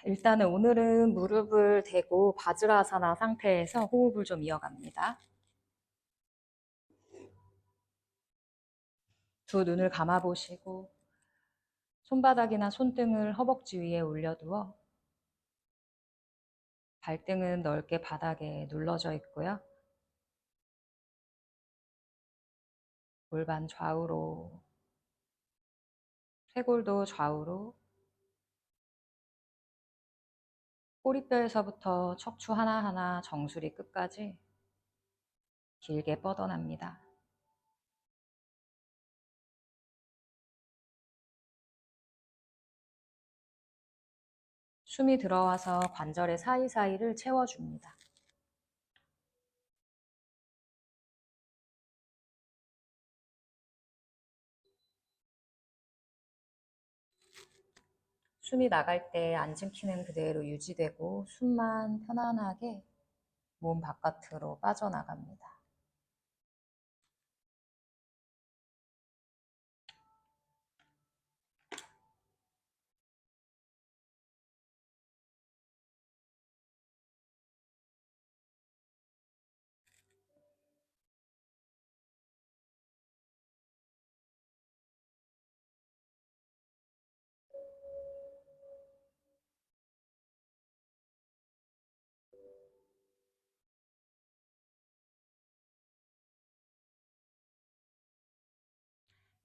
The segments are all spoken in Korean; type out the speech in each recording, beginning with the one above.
일단은 오늘은 무릎을 대고 바즈라사나 상태에서 호흡을 좀 이어갑니다. 두 눈을 감아보시고 손바닥이나 손등을 허벅지 위에 올려두어 발등은 넓게 바닥에 눌러져 있고요. 골반 좌우로, 쇄골도 좌우로, 꼬리뼈에서부터 척추 하나하나 정수리 끝까지 길게 뻗어납니다. 숨이 들어와서 관절의 사이사이를 채워줍니다. 숨이 나갈 때 앉은 키는 그대로 유지되고 숨만 편안하게 몸 바깥으로 빠져나갑니다.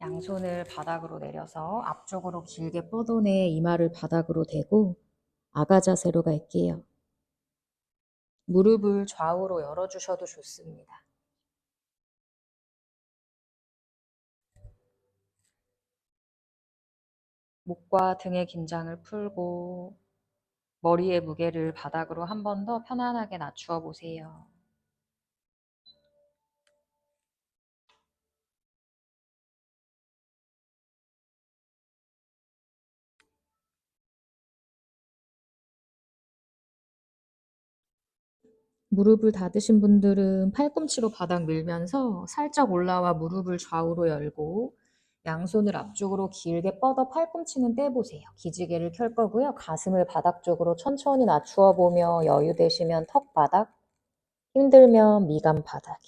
양손을 바닥으로 내려서 앞쪽으로 길게 뻗어내 이마를 바닥으로 대고 아가 자세로 갈게요. 무릎을 좌우로 열어주셔도 좋습니다. 목과 등의 긴장을 풀고 머리의 무게를 바닥으로 한 번 더 편안하게 낮추어 보세요. 무릎을 닫으신 분들은 팔꿈치로 바닥 밀면서 살짝 올라와 무릎을 좌우로 열고 양손을 앞쪽으로 길게 뻗어 팔꿈치는 떼보세요. 기지개를 켤 거고요. 가슴을 바닥 쪽으로 천천히 낮추어 보며 여유 되시면 턱 바닥, 힘들면 미간 바닥에.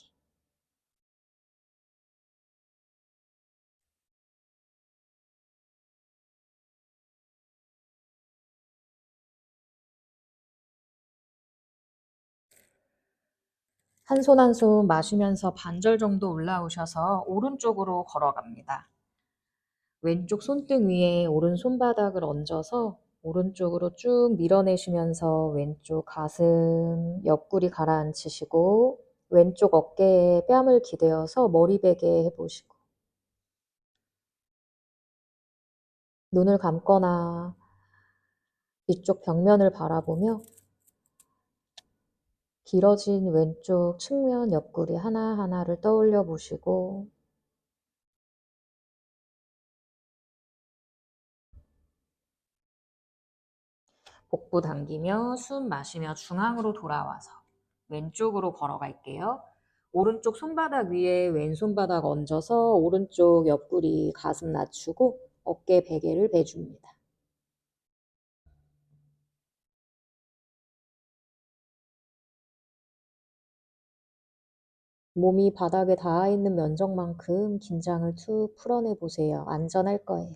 한 손 한 손 마시면서 반절 정도 올라오셔서 오른쪽으로 걸어갑니다. 왼쪽 손등 위에 오른 손바닥을 얹어서 오른쪽으로 쭉 밀어내시면서 왼쪽 가슴, 옆구리 가라앉히시고 왼쪽 어깨에 뺨을 기대어서 머리 베게 해보시고 눈을 감거나 뒤쪽 벽면을 바라보며 길어진 왼쪽 측면 옆구리 하나하나를 떠올려 보시고 복부 당기며 숨 마시며 중앙으로 돌아와서 왼쪽으로 걸어갈게요. 오른쪽 손바닥 위에 왼손바닥 얹어서 오른쪽 옆구리 가슴 낮추고 어깨 베개를 베줍니다. 몸이 바닥에 닿아 있는 면적만큼 긴장을 툭 풀어내 보세요. 안전할 거예요.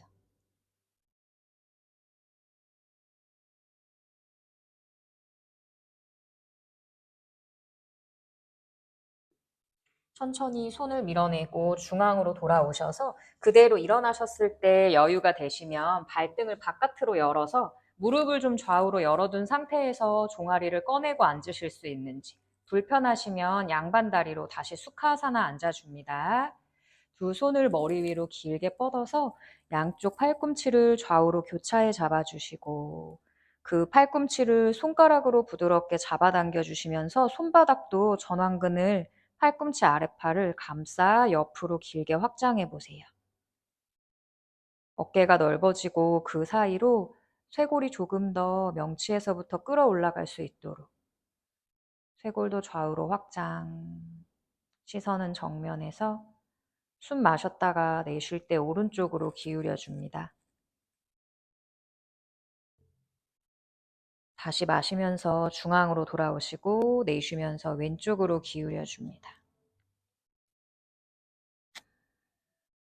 천천히 손을 밀어내고 중앙으로 돌아오셔서 그대로 일어나셨을 때 여유가 되시면 발등을 바깥으로 열어서 무릎을 좀 좌우로 열어둔 상태에서 종아리를 꺼내고 앉으실 수 있는지 불편하시면 양반 다리로 다시 수카아사나 앉아줍니다. 두 손을 머리 위로 길게 뻗어서 양쪽 팔꿈치를 좌우로 교차해 잡아주시고 그 팔꿈치를 손가락으로 부드럽게 잡아당겨 주시면서 손바닥도 전완근을 팔꿈치 아랫팔을 감싸 옆으로 길게 확장해 보세요. 어깨가 넓어지고 그 사이로 쇄골이 조금 더 명치에서부터 끌어올라갈 수 있도록 쇄골도 좌우로 확장, 시선은 정면에서 숨 마셨다가 내쉴 때 오른쪽으로 기울여 줍니다. 다시 마시면서 중앙으로 돌아오시고 내쉬면서 왼쪽으로 기울여 줍니다.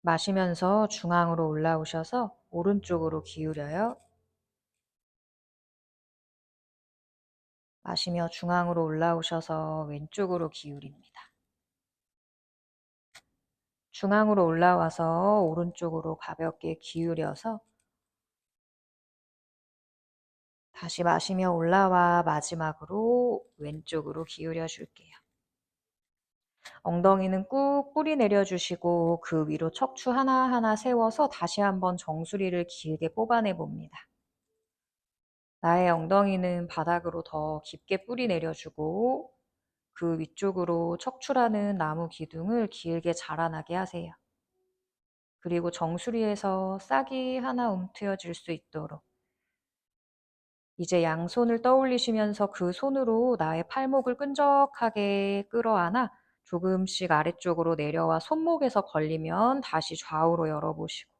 마시면서 중앙으로 올라오셔서 오른쪽으로 기울여요. 마시며 중앙으로 올라오셔서 왼쪽으로 기울입니다. 중앙으로 올라와서 오른쪽으로 가볍게 기울여서 다시 마시며 올라와 마지막으로 왼쪽으로 기울여 줄게요. 엉덩이는 꾹 뿌리 내려주시고 그 위로 척추 하나하나 세워서 다시 한번 정수리를 길게 뽑아내 봅니다. 나의 엉덩이는 바닥으로 더 깊게 뿌리 내려주고 그 위쪽으로 척추라는 나무 기둥을 길게 자라나게 하세요. 그리고 정수리에서 싹이 하나 움트여질 수 있도록 이제 양손을 떠올리시면서 그 손으로 나의 팔목을 끈적하게 끌어안아 조금씩 아래쪽으로 내려와 손목에서 걸리면 다시 좌우로 열어보시고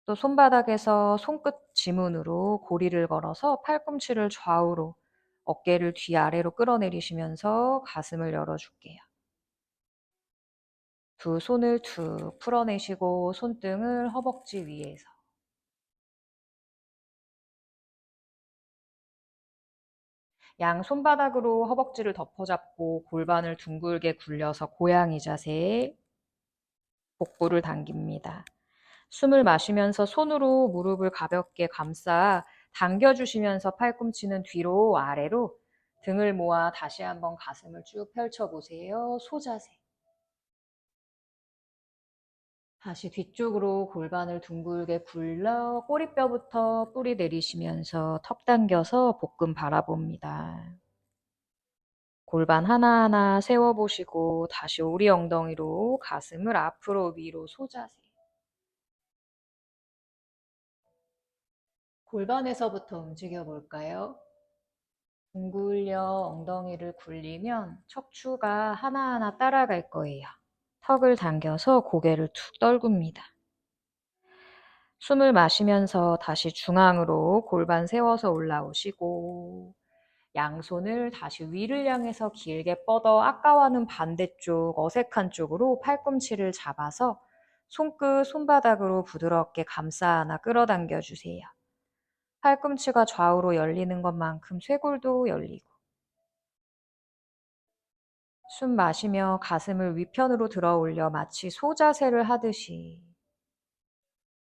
또 손바닥에서 손끝 지문으로 고리를 걸어서 팔꿈치를 좌우로 어깨를 뒤아래로 끌어내리시면서 가슴을 열어줄게요. 두 손을 툭 풀어내시고 손등을 허벅지 위에서 양 손바닥으로 허벅지를 덮어잡고 골반을 둥글게 굴려서 고양이 자세, 복부를 당깁니다. 숨을 마시면서 손으로 무릎을 가볍게 감싸 당겨주시면서 팔꿈치는 뒤로 아래로 등을 모아 다시 한번 가슴을 쭉 펼쳐보세요. 소자세. 다시 뒤쪽으로 골반을 둥글게 굴려 꼬리뼈부터 뿌리 내리시면서 턱 당겨서 복근 바라봅니다. 골반 하나하나 세워보시고 다시 오리 엉덩이로 가슴을 앞으로 위로 소자세. 골반에서부터 움직여 볼까요? 둥글려 엉덩이를 굴리면 척추가 하나하나 따라갈 거예요. 턱을 당겨서 고개를 툭 떨굽니다. 숨을 마시면서 다시 중앙으로 골반 세워서 올라오시고 양손을 다시 위를 향해서 길게 뻗어 아까와는 반대쪽 어색한 쪽으로 팔꿈치를 잡아서 손끝, 손바닥으로 부드럽게 감싸 안아 끌어당겨 주세요. 팔꿈치가 좌우로 열리는 것만큼 쇄골도 열리고 숨 마시며 가슴을 위편으로 들어 올려 마치 소자세를 하듯이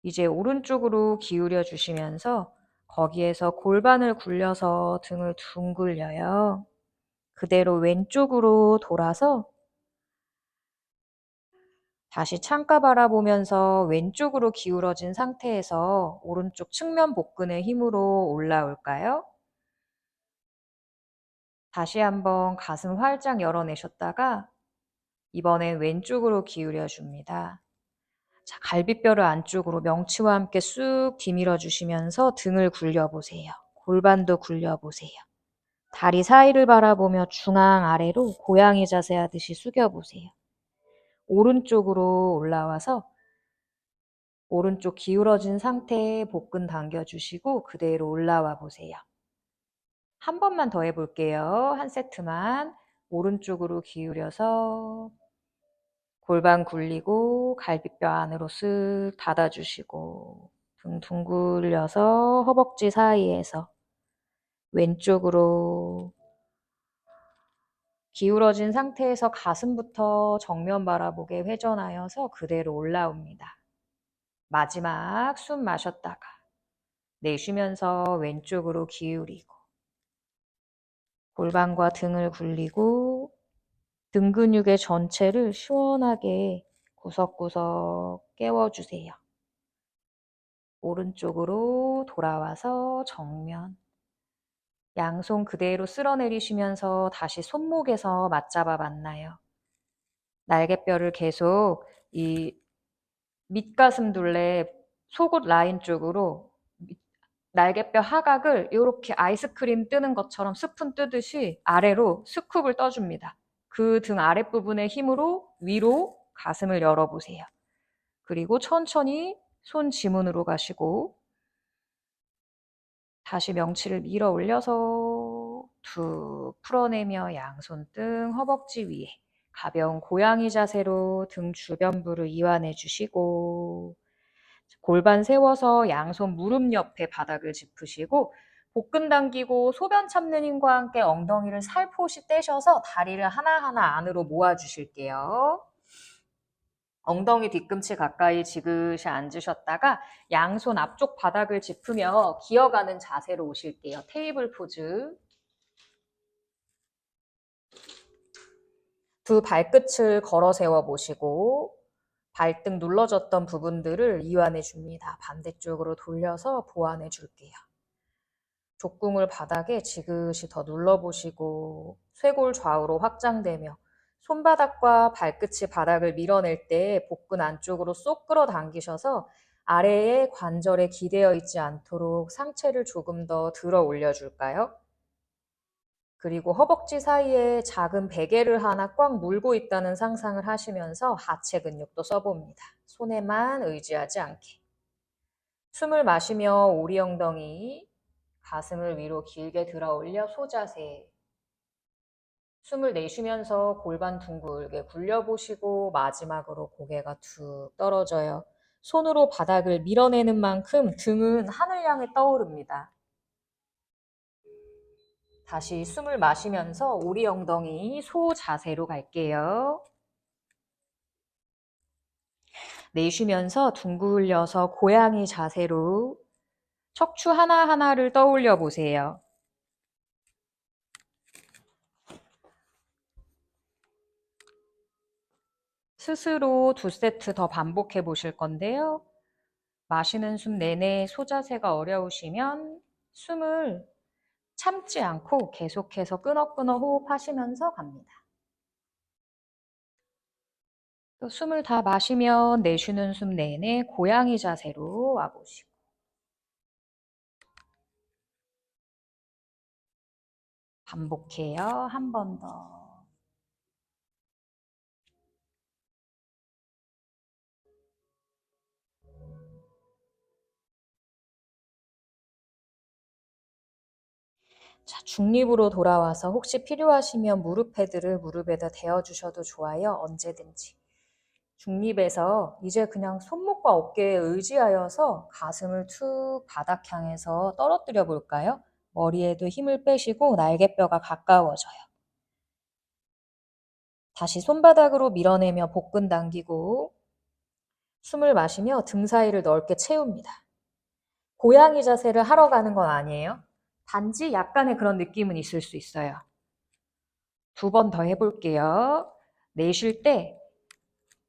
이제 오른쪽으로 기울여 주시면서 거기에서 골반을 굴려서 등을 둥글려요. 그대로 왼쪽으로 돌아서 다시 창가 바라보면서 왼쪽으로 기울어진 상태에서 오른쪽 측면 복근의 힘으로 올라올까요? 다시 한번 가슴 활짝 열어내셨다가 이번엔 왼쪽으로 기울여 줍니다. 자, 갈비뼈를 안쪽으로 명치와 함께 쑥 디밀어 주시면서 등을 굴려보세요. 골반도 굴려보세요. 다리 사이를 바라보며 중앙 아래로 고양이 자세 하듯이 숙여보세요. 오른쪽으로 올라와서 오른쪽 기울어진 상태에 복근 당겨주시고 그대로 올라와 보세요. 한 번만 더 해볼게요. 한 세트만. 오른쪽으로 기울여서 골반 굴리고 갈비뼈 안으로 쓱 닫아주시고 등 둥글려서 허벅지 사이에서 왼쪽으로 기울어진 상태에서 가슴부터 정면 바라보게 회전하여서 그대로 올라옵니다. 마지막 숨 마셨다가 내쉬면서 왼쪽으로 기울이고 골반과 등을 굴리고 등 근육의 전체를 시원하게 구석구석 깨워주세요. 오른쪽으로 돌아와서 정면 양손 그대로 쓸어내리시면서 다시 손목에서 맞잡아 만나요. 날개뼈를 계속 이 밑가슴 둘레 속옷 라인 쪽으로 날개뼈 하각을 이렇게 아이스크림 뜨는 것처럼 스푼 뜨듯이 아래로 스쿱을 떠줍니다. 그 등 아랫부분의 힘으로 위로 가슴을 열어보세요. 그리고 천천히 손 지문으로 가시고 다시 명치를 밀어 올려서 툭 풀어내며 양손 등 허벅지 위에 가벼운 고양이 자세로 등 주변부를 이완해 주시고 골반 세워서 양손 무릎 옆에 바닥을 짚으시고 복근 당기고 소변 참는 힘과 함께 엉덩이를 살포시 떼셔서 다리를 하나하나 안으로 모아 주실게요. 엉덩이 뒤꿈치 가까이 지그시 앉으셨다가 양손 앞쪽 바닥을 짚으며 기어가는 자세로 오실게요. 테이블 포즈. 두 발끝을 걸어 세워 보시고 발등 눌러졌던 부분들을 이완해 줍니다. 반대쪽으로 돌려서 보완해 줄게요. 족궁을 바닥에 지그시 더 눌러보시고 쇄골 좌우로 확장되며 손바닥과 발끝이 바닥을 밀어낼 때 복근 안쪽으로 쏙 끌어당기셔서 아래에 관절에 기대어 있지 않도록 상체를 조금 더 들어 올려줄까요? 그리고 허벅지 사이에 작은 베개를 하나 꽉 물고 있다는 상상을 하시면서 하체 근육도 써봅니다. 손에만 의지하지 않게. 숨을 마시며 오리 엉덩이, 가슴을 위로 길게 들어 올려 소자세. 숨을 내쉬면서 골반 둥글게 굴려보시고 마지막으로 고개가 툭 떨어져요. 손으로 바닥을 밀어내는 만큼 등은 하늘 향해 떠오릅니다. 다시 숨을 마시면서 오리 엉덩이 소 자세로 갈게요. 내쉬면서 둥글려서 고양이 자세로 척추 하나하나를 떠올려 보세요. 스스로 2세트 더 반복해 보실 건데요. 마시는 숨 내내 소자세가 어려우시면 숨을 참지 않고 계속해서 끊어 호흡하시면서 갑니다. 또 숨을 다 마시면 내쉬는 숨 내내 고양이 자세로 와보시고 반복해요. 한 번 더. 자, 중립으로 돌아와서 혹시 필요하시면 무릎 패드를 무릎에다 대어주셔도 좋아요. 언제든지. 중립에서 이제 그냥 손목과 어깨에 의지하여서 가슴을 툭 바닥 향해서 떨어뜨려 볼까요? 머리에도 힘을 빼시고 날개뼈가 가까워져요. 다시 손바닥으로 밀어내며 복근 당기고 숨을 마시며 등 사이를 넓게 채웁니다. 고양이 자세를 하러 가는 건 아니에요. 단지 약간의 그런 느낌은 있을 수 있어요. 2번 더 해볼게요. 내쉴 때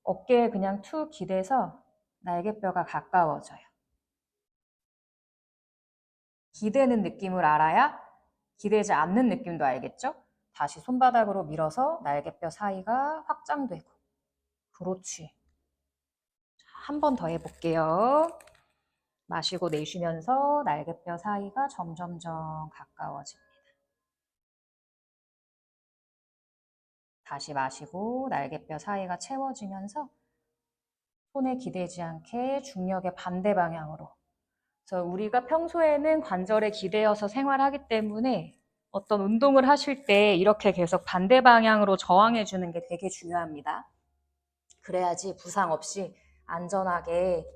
어깨에 그냥 툭 기대서 날개뼈가 가까워져요. 기대는 느낌을 알아야 기대지 않는 느낌도 알겠죠? 다시 손바닥으로 밀어서 날개뼈 사이가 확장되고. 그렇지. 한 번 더 해볼게요. 마시고 내쉬면서 날개뼈 사이가 점점점 가까워집니다. 다시 마시고 날개뼈 사이가 채워지면서 손에 기대지 않게 중력의 반대 방향으로. 그래서 우리가 평소에는 관절에 기대어서 생활하기 때문에 어떤 운동을 하실 때 이렇게 계속 반대 방향으로 저항해 주는 게 되게 중요합니다. 그래야지 부상 없이 안전하게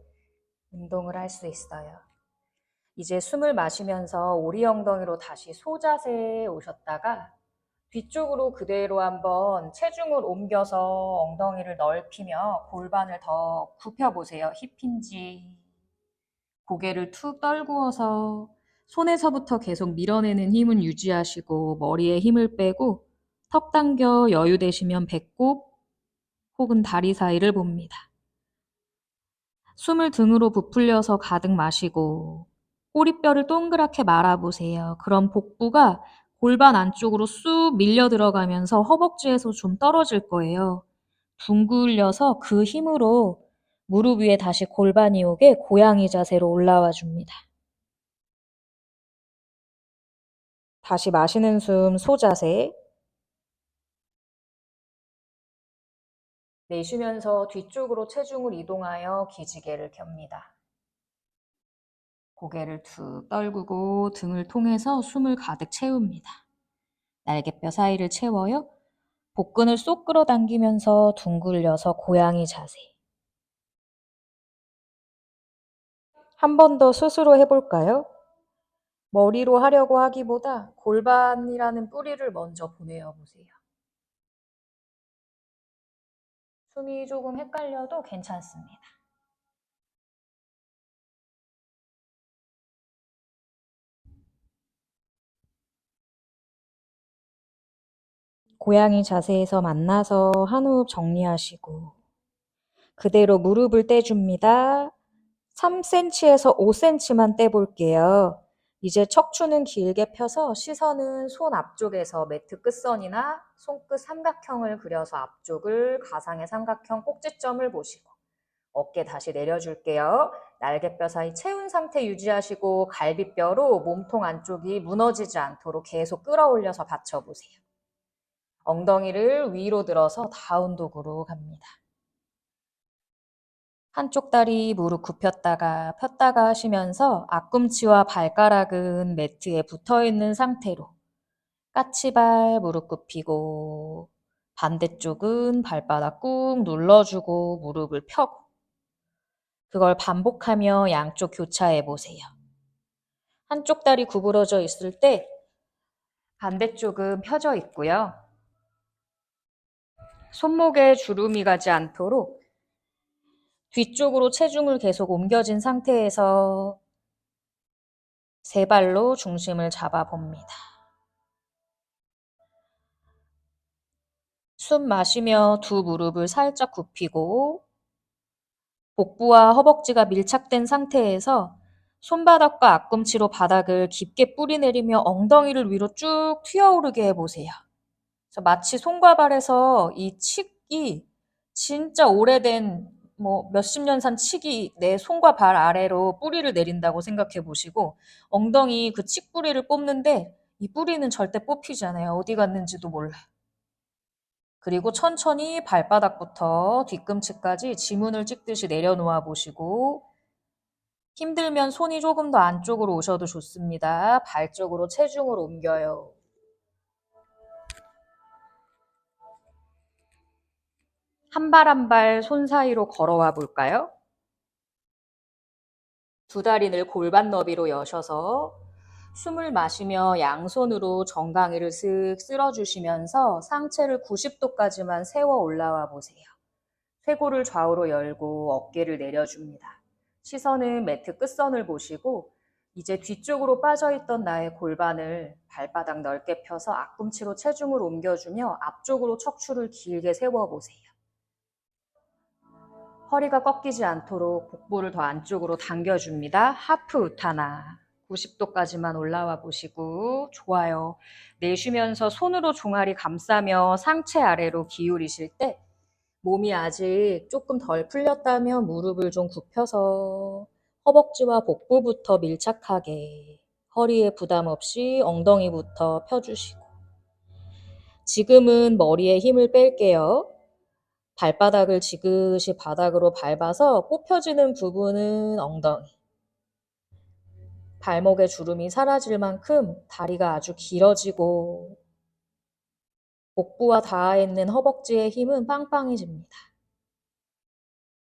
운동을 할 수 있어요. 이제 숨을 마시면서 오리 엉덩이로 다시 소자세에 오셨다가 뒤쪽으로 그대로 한번 체중을 옮겨서 엉덩이를 넓히며 골반을 더 굽혀보세요. 힙힌지. 고개를 툭 떨구어서 손에서부터 계속 밀어내는 힘은 유지하시고 머리에 힘을 빼고 턱 당겨 여유 되시면 배꼽 혹은 다리 사이를 봅니다. 숨을 등으로 부풀려서 가득 마시고 꼬리뼈를 동그랗게 말아보세요. 그럼 복부가 골반 안쪽으로 쑥 밀려 들어가면서 허벅지에서 좀 떨어질 거예요. 둥글려서 그 힘으로 무릎 위에 다시 골반이 오게 고양이 자세로 올라와 줍니다. 다시 마시는 숨 소자세. 내쉬면서 뒤쪽으로 체중을 이동하여 기지개를 켭니다. 고개를 툭 떨구고 등을 통해서 숨을 가득 채웁니다. 날개뼈 사이를 채워요. 복근을 쏙 끌어당기면서 둥글려서 고양이 자세. 한 번 더 스스로 해볼까요? 머리로 하려고 하기보다 골반이라는 뿌리를 먼저 보내어 보세요. 숨이 조금 헷갈려도 괜찮습니다. 고양이 자세에서 만나서 한 호흡 정리하시고 그대로 무릎을 떼줍니다. 3cm에서 5cm만 떼볼게요. 이제 척추는 길게 펴서 시선은 손 앞쪽에서 매트 끝선이나 손끝 삼각형을 그려서 앞쪽을 가상의 삼각형 꼭지점을 보시고 어깨 다시 내려줄게요. 날개뼈 사이 채운 상태 유지하시고 갈비뼈로 몸통 안쪽이 무너지지 않도록 계속 끌어올려서 받쳐보세요. 엉덩이를 위로 들어서 다운독으로 갑니다. 한쪽 다리 무릎 굽혔다가 폈다가 하시면서 앞꿈치와 발가락은 매트에 붙어있는 상태로 까치발 무릎 굽히고 반대쪽은 발바닥 꾹 눌러주고 무릎을 펴고 그걸 반복하며 양쪽 교차해 보세요. 한쪽 다리 구부러져 있을 때 반대쪽은 펴져 있고요. 손목에 주름이 가지 않도록 뒤쪽으로 체중을 계속 옮겨진 상태에서 세 발로 중심을 잡아봅니다. 숨 마시며 두 무릎을 살짝 굽히고 복부와 허벅지가 밀착된 상태에서 손바닥과 앞꿈치로 바닥을 깊게 뿌리내리며 엉덩이를 위로 쭉 튀어오르게 해보세요. 그래서 마치 손과 발에서 이 칡이 진짜 오래된 몇십 년 산 칡이 내 손과 발 아래로 뿌리를 내린다고 생각해 보시고 엉덩이 그 칡 뿌리를 뽑는데 이 뿌리는 절대 뽑히지 않아요. 어디 갔는지도 몰라. 그리고 천천히 발바닥부터 뒤꿈치까지 지문을 찍듯이 내려놓아 보시고 힘들면 손이 조금 더 안쪽으로 오셔도 좋습니다. 발 쪽으로 체중을 옮겨요. 한 발 한 발 손 사이로 걸어와 볼까요? 두 다리 늘 골반 너비로 여셔서 숨을 마시며 양손으로 정강이를 슥 쓸어주시면서 상체를 90도까지만 세워 올라와 보세요. 쇄골을 좌우로 열고 어깨를 내려줍니다. 시선은 매트 끝선을 보시고 이제 뒤쪽으로 빠져있던 나의 골반을 발바닥 넓게 펴서 앞꿈치로 체중을 옮겨주며 앞쪽으로 척추를 길게 세워보세요. 허리가 꺾이지 않도록 복부를 더 안쪽으로 당겨줍니다. 하프 우타나 90도까지만 올라와 보시고 좋아요. 내쉬면서 손으로 종아리 감싸며 상체 아래로 기울이실 때 몸이 아직 조금 덜 풀렸다면 무릎을 좀 굽혀서 허벅지와 복부부터 밀착하게 허리에 부담 없이 엉덩이부터 펴주시고 지금은 머리에 힘을 뺄게요. 발바닥을 지그시 바닥으로 밟아서 뽑혀지는 부분은 엉덩이. 발목에 주름이 사라질 만큼 다리가 아주 길어지고 복부와 닿아 있는 허벅지의 힘은 빵빵해집니다.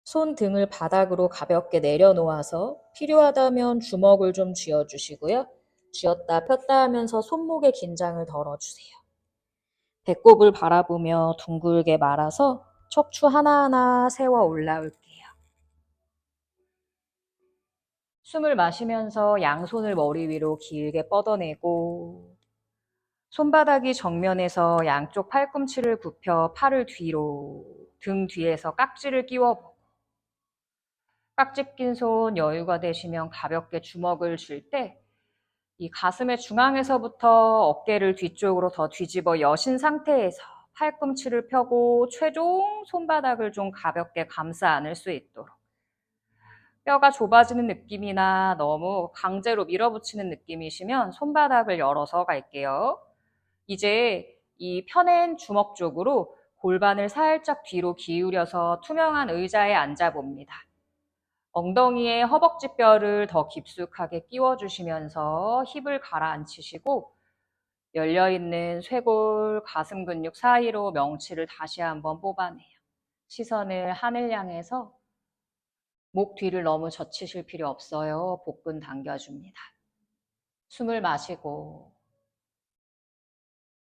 손 등을 바닥으로 가볍게 내려놓아서 필요하다면 주먹을 좀 쥐어주시고요. 쥐었다 폈다 하면서 손목의 긴장을 덜어주세요. 배꼽을 바라보며 둥글게 말아서 척추 하나하나 세워 올라올게요. 숨을 마시면서 양손을 머리 위로 길게 뻗어내고 손바닥이 정면에서 양쪽 팔꿈치를 굽혀 팔을 뒤로 등 뒤에서 깍지를 끼워보고 깍지 낀 손 여유가 되시면 가볍게 주먹을 쥘 때 이 가슴의 중앙에서부터 어깨를 뒤쪽으로 더 뒤집어 여신 상태에서 팔꿈치를 펴고 최종 손바닥을 좀 가볍게 감싸 안을 수 있도록 뼈가 좁아지는 느낌이나 너무 강제로 밀어붙이는 느낌이시면 손바닥을 열어서 갈게요. 이제 이 펴낸 주먹 쪽으로 골반을 살짝 뒤로 기울여서 투명한 의자에 앉아봅니다. 엉덩이에 허벅지 뼈를 더 깊숙하게 끼워주시면서 힙을 가라앉히시고 열려있는 쇄골, 가슴 근육 사이로 명치를 다시 한번 뽑아내요. 시선을 하늘 향해서 목 뒤를 너무 젖히실 필요 없어요. 복근 당겨줍니다. 숨을 마시고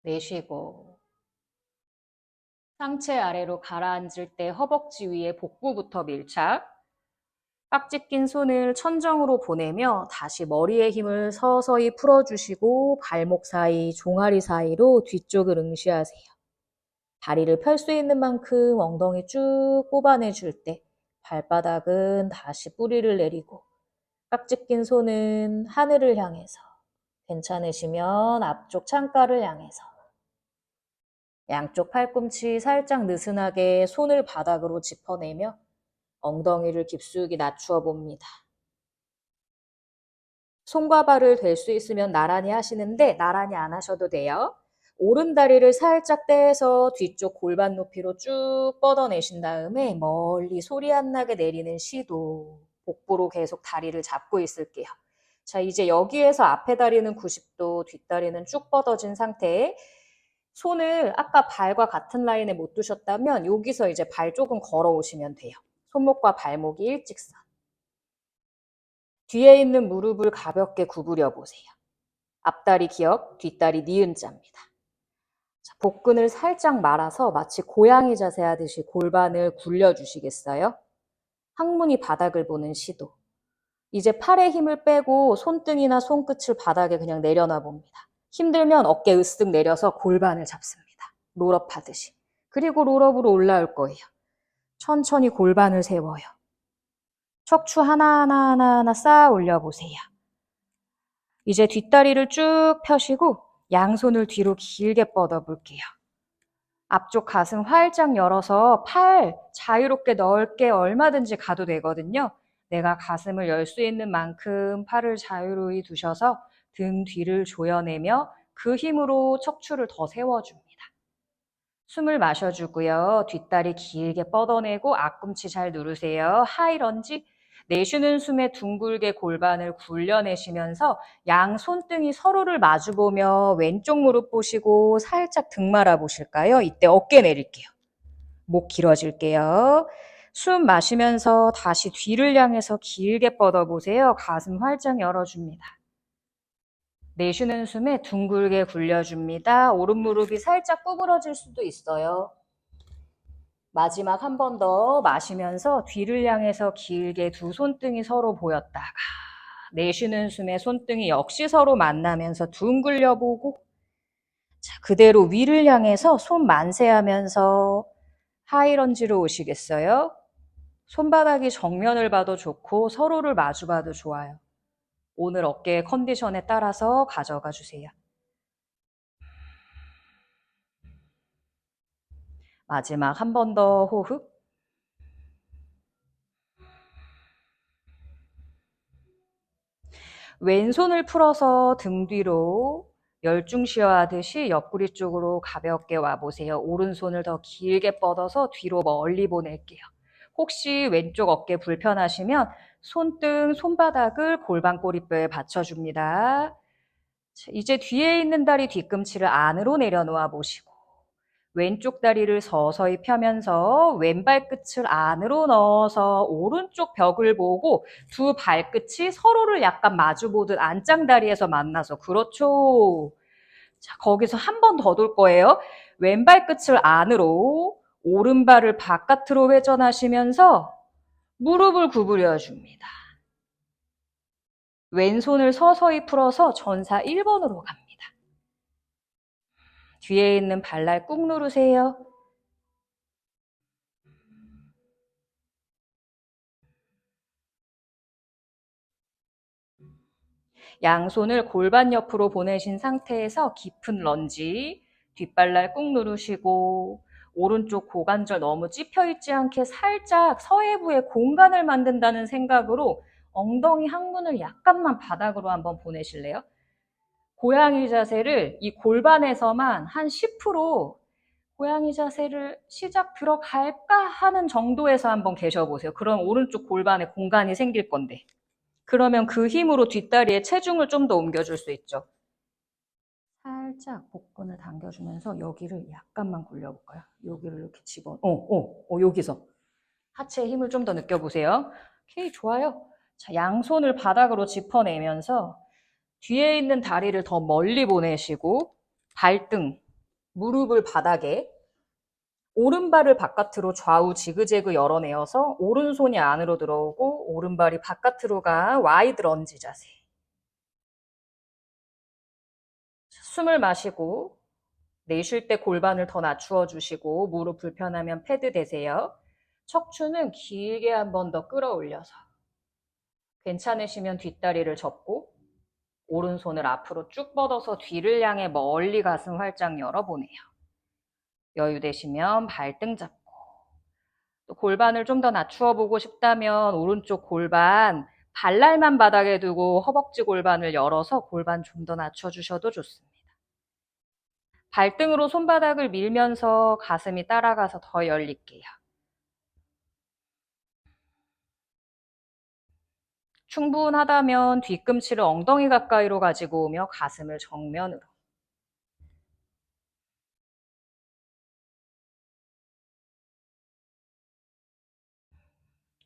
내쉬고 상체 아래로 가라앉을 때 허벅지 위에 복부부터 밀착. 깍지 낀 손을 천정으로 보내며 다시 머리의 힘을 서서히 풀어주시고 발목 사이, 종아리 사이로 뒤쪽을 응시하세요. 다리를 펼 수 있는 만큼 엉덩이 쭉 뽑아내줄 때 발바닥은 다시 뿌리를 내리고 깍지 낀 손은 하늘을 향해서 괜찮으시면 앞쪽 창가를 향해서 양쪽 팔꿈치 살짝 느슨하게 손을 바닥으로 짚어내며 엉덩이를 깊숙이 낮추어 봅니다. 손과 발을 될 수 있으면 나란히 하시는데 나란히 안 하셔도 돼요. 오른 다리를 살짝 떼서 뒤쪽 골반 높이로 쭉 뻗어내신 다음에 멀리 소리 안 나게 내리는 시도. 복부로 계속 다리를 잡고 있을게요. 자, 이제 여기에서 앞에 다리는 90도, 뒷다리는 쭉 뻗어진 상태에 손을 아까 발과 같은 라인에 못 두셨다면 여기서 이제 발 조금 걸어오시면 돼요. 손목과 발목이 일직선. 뒤에 있는 무릎을 가볍게 구부려 보세요. 앞다리 기역, 뒷다리 니은자입니다. 자, 복근을 살짝 말아서 마치 고양이 자세 하듯이 골반을 굴려주시겠어요? 항문이 바닥을 보는 시도. 이제 팔에 힘을 빼고 손등이나 손끝을 바닥에 그냥 내려놔 봅니다. 힘들면 어깨 으쓱 내려서 골반을 잡습니다. 롤업 하듯이. 그리고 롤업으로 올라올 거예요. 천천히 골반을 세워요. 척추 하나하나 쌓아 올려보세요. 이제 뒷다리를 쭉 펴시고 양손을 뒤로 길게 뻗어볼게요. 앞쪽 가슴 활짝 열어서 팔 자유롭게 넓게 얼마든지 가도 되거든요. 내가 가슴을 열 수 있는 만큼 팔을 자유로이 두셔서 등 뒤를 조여내며 그 힘으로 척추를 더 세워줍니다. 숨을 마셔주고요. 뒷다리 길게 뻗어내고 앞꿈치 잘 누르세요. 하이런지. 내쉬는 숨에 둥글게 골반을 굴려내시면서 양 손등이 서로를 마주보며 왼쪽 무릎 보시고 살짝 등 말아보실까요? 이때 어깨 내릴게요. 목 길어질게요. 숨 마시면서 다시 뒤를 향해서 길게 뻗어보세요. 가슴 활짝 열어줍니다. 내쉬는 숨에 둥글게 굴려줍니다. 오른 무릎이 살짝 구부러질 수도 있어요. 마지막 한 번 더 마시면서 뒤를 향해서 길게 두 손등이 서로 보였다가 내쉬는 숨에 손등이 역시 서로 만나면서 둥글려보고 자, 그대로 위를 향해서 손 만세하면서 하이런지로 오시겠어요? 손바닥이 정면을 봐도 좋고 서로를 마주 봐도 좋아요. 오늘 어깨의 컨디션에 따라서 가져가 주세요. 마지막 한 번 더 호흡. 왼손을 풀어서 등 뒤로 열중 쉬어하듯이 옆구리 쪽으로 가볍게 와보세요. 오른손을 더 길게 뻗어서 뒤로 멀리 보낼게요. 혹시 왼쪽 어깨 불편하시면 손등, 손바닥을 골반 꼬리뼈에 받쳐줍니다. 이제 뒤에 있는 다리 뒤꿈치를 안으로 내려놓아 보시고 왼쪽 다리를 서서히 펴면서 왼발 끝을 안으로 넣어서 오른쪽 벽을 보고 두 발끝이 서로를 약간 마주보듯 안짱다리에서 만나서 그렇죠. 자, 거기서 한 번 더 돌 거예요. 왼발 끝을 안으로 오른발을 바깥으로 회전하시면서 무릎을 구부려 줍니다. 왼손을 서서히 풀어서 전사 1번으로 갑니다. 뒤에 있는 발날 꾹 누르세요. 양손을 골반 옆으로 보내신 상태에서 깊은 런지, 뒷발날 꾹 누르시고 오른쪽 고관절 너무 찝혀있지 않게 살짝 서해부에 공간을 만든다는 생각으로 엉덩이 항문을 약간만 바닥으로 한번 보내실래요? 고양이 자세를 이 골반에서만 한 10% 고양이 자세를 시작 들어갈까 하는 정도에서 한번 계셔보세요. 그럼 오른쪽 골반에 공간이 생길 건데. 그러면 그 힘으로 뒷다리에 체중을 좀 더 옮겨줄 수 있죠. 살짝 복근을 당겨주면서 여기를 약간만 굴려볼까요? 여기를 이렇게 여기서. 하체에 힘을 좀 더 느껴보세요. 오케이, 좋아요. 자, 양손을 바닥으로 짚어내면서 뒤에 있는 다리를 더 멀리 보내시고 발등, 무릎을 바닥에 오른발을 바깥으로 좌우 지그재그 열어내어서 오른손이 안으로 들어오고 오른발이 바깥으로 가 와이드 런지 자세. 숨을 마시고 내쉴 때 골반을 더 낮추어 주시고 무릎 불편하면 패드 대세요. 척추는 길게 한 번 더 끌어올려서 괜찮으시면 뒷다리를 접고 오른손을 앞으로 쭉 뻗어서 뒤를 향해 멀리 가슴 활짝 열어보내요. 여유 되시면 발등 잡고 또 골반을 좀 더 낮추어 보고 싶다면 오른쪽 골반 발날만 바닥에 두고 허벅지 골반을 열어서 골반 좀 더 낮춰주셔도 좋습니다. 발등으로 손바닥을 밀면서 가슴이 따라가서 더 열릴게요. 충분하다면 뒤꿈치를 엉덩이 가까이로 가지고 오며 가슴을 정면으로.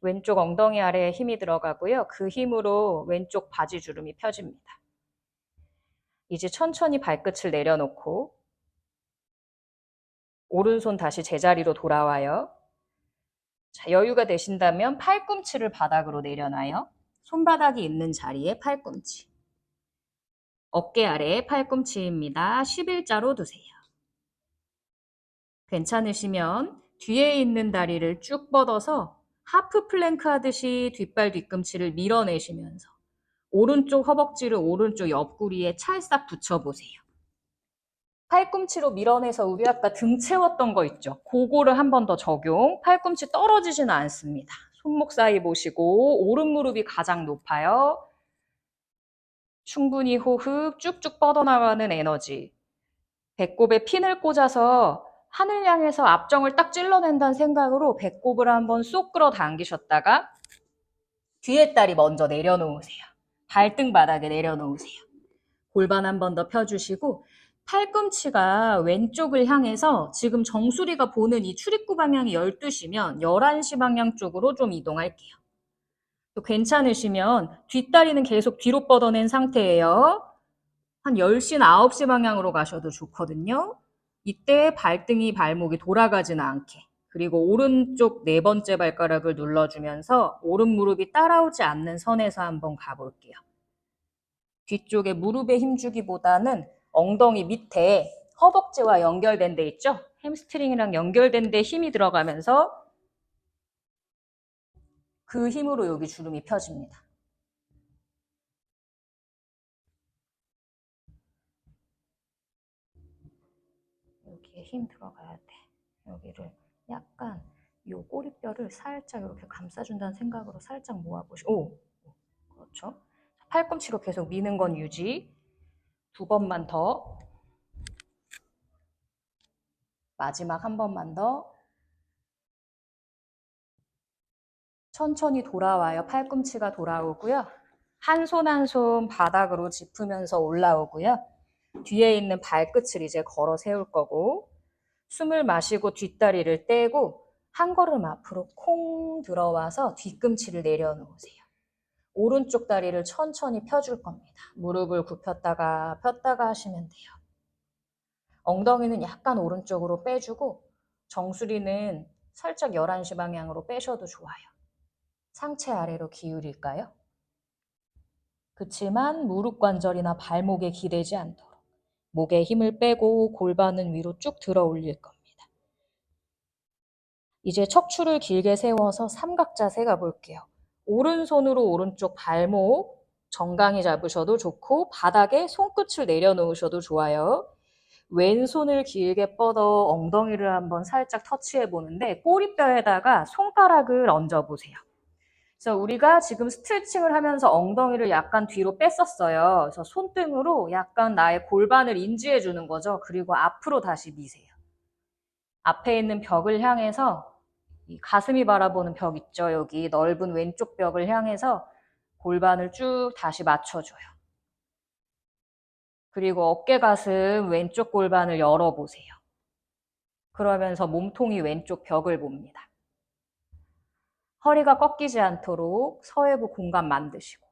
왼쪽 엉덩이 아래에 힘이 들어가고요. 그 힘으로 왼쪽 바지 주름이 펴집니다. 이제 천천히 발끝을 내려놓고 오른손 다시 제자리로 돌아와요. 자, 여유가 되신다면 팔꿈치를 바닥으로 내려놔요. 손바닥이 있는 자리에 팔꿈치. 어깨 아래에 팔꿈치입니다. 11자로 두세요. 괜찮으시면 뒤에 있는 다리를 쭉 뻗어서 하프 플랭크 하듯이 뒷발 뒤꿈치를 밀어내시면서 오른쪽 허벅지를 오른쪽 옆구리에 찰싹 붙여보세요. 팔꿈치로 밀어내서 우리 아까 등 채웠던 거 있죠? 그거를 한 번 더 적용. 팔꿈치 떨어지지는 않습니다. 손목 사이 보시고 오른 무릎이 가장 높아요. 충분히 호흡, 쭉쭉 뻗어나가는 에너지. 배꼽에 핀을 꽂아서 하늘 향해서 앞정을 딱 찔러낸다는 생각으로 배꼽을 한번 쏙 끌어당기셨다가 뒤에 다리 먼저 내려놓으세요. 발등 바닥에 내려놓으세요. 골반 한 번 더 펴주시고 팔꿈치가 왼쪽을 향해서 지금 정수리가 보는 이 출입구 방향이 12시면 11시 방향 쪽으로 좀 이동할게요. 또 괜찮으시면 뒷다리는 계속 뒤로 뻗어낸 상태예요. 한 10시나 9시 방향으로 가셔도 좋거든요. 이때 발등이 발목이 돌아가지는 않게 그리고 오른쪽 네 번째 발가락을 눌러주면서 오른 무릎이 따라오지 않는 선에서 한번 가볼게요. 뒤쪽에 무릎에 힘주기보다는 엉덩이 밑에 허벅지와 연결된 데 있죠? 햄스트링이랑 연결된 데 힘이 들어가면서 그 힘으로 여기 주름이 펴집니다. 여기에 힘 들어가야 돼. 여기를 약간 요 꼬리뼈를 살짝 이렇게 감싸준다는 생각으로 살짝 모아보시고 그렇죠. 팔꿈치로 계속 미는 건 유지. 2번만 더. 마지막 한 번만 더. 천천히 돌아와요. 팔꿈치가 돌아오고요. 한 손 한 손 바닥으로 짚으면서 올라오고요. 뒤에 있는 발끝을 이제 걸어 세울 거고 숨을 마시고 뒷다리를 떼고 한 걸음 앞으로 콩 들어와서 뒤꿈치를 내려놓으세요. 오른쪽 다리를 천천히 펴줄 겁니다. 무릎을 굽혔다가 폈다가 하시면 돼요. 엉덩이는 약간 오른쪽으로 빼주고 정수리는 살짝 11시 방향으로 빼셔도 좋아요. 상체 아래로 기울일까요? 그치만 무릎 관절이나 발목에 기대지 않도록 목에 힘을 빼고 골반은 위로 쭉 들어 올릴 겁니다. 이제 척추를 길게 세워서 삼각 자세 가볼게요. 오른손으로 오른쪽 발목 정강히 잡으셔도 좋고 바닥에 손끝을 내려놓으셔도 좋아요. 왼손을 길게 뻗어 엉덩이를 한번 살짝 터치해 보는데 꼬리뼈에다가 손가락을 얹어보세요. 그래서 우리가 지금 스트레칭을 하면서 엉덩이를 약간 뒤로 뺐었어요. 그래서 손등으로 약간 나의 골반을 인지해 주는 거죠. 그리고 앞으로 다시 미세요. 앞에 있는 벽을 향해서 이 가슴이 바라보는 벽 있죠? 여기 넓은 왼쪽 벽을 향해서 골반을 쭉 다시 맞춰줘요. 그리고 어깨 가슴 왼쪽 골반을 열어보세요. 그러면서 몸통이 왼쪽 벽을 봅니다. 허리가 꺾이지 않도록 서해부 공간 만드시고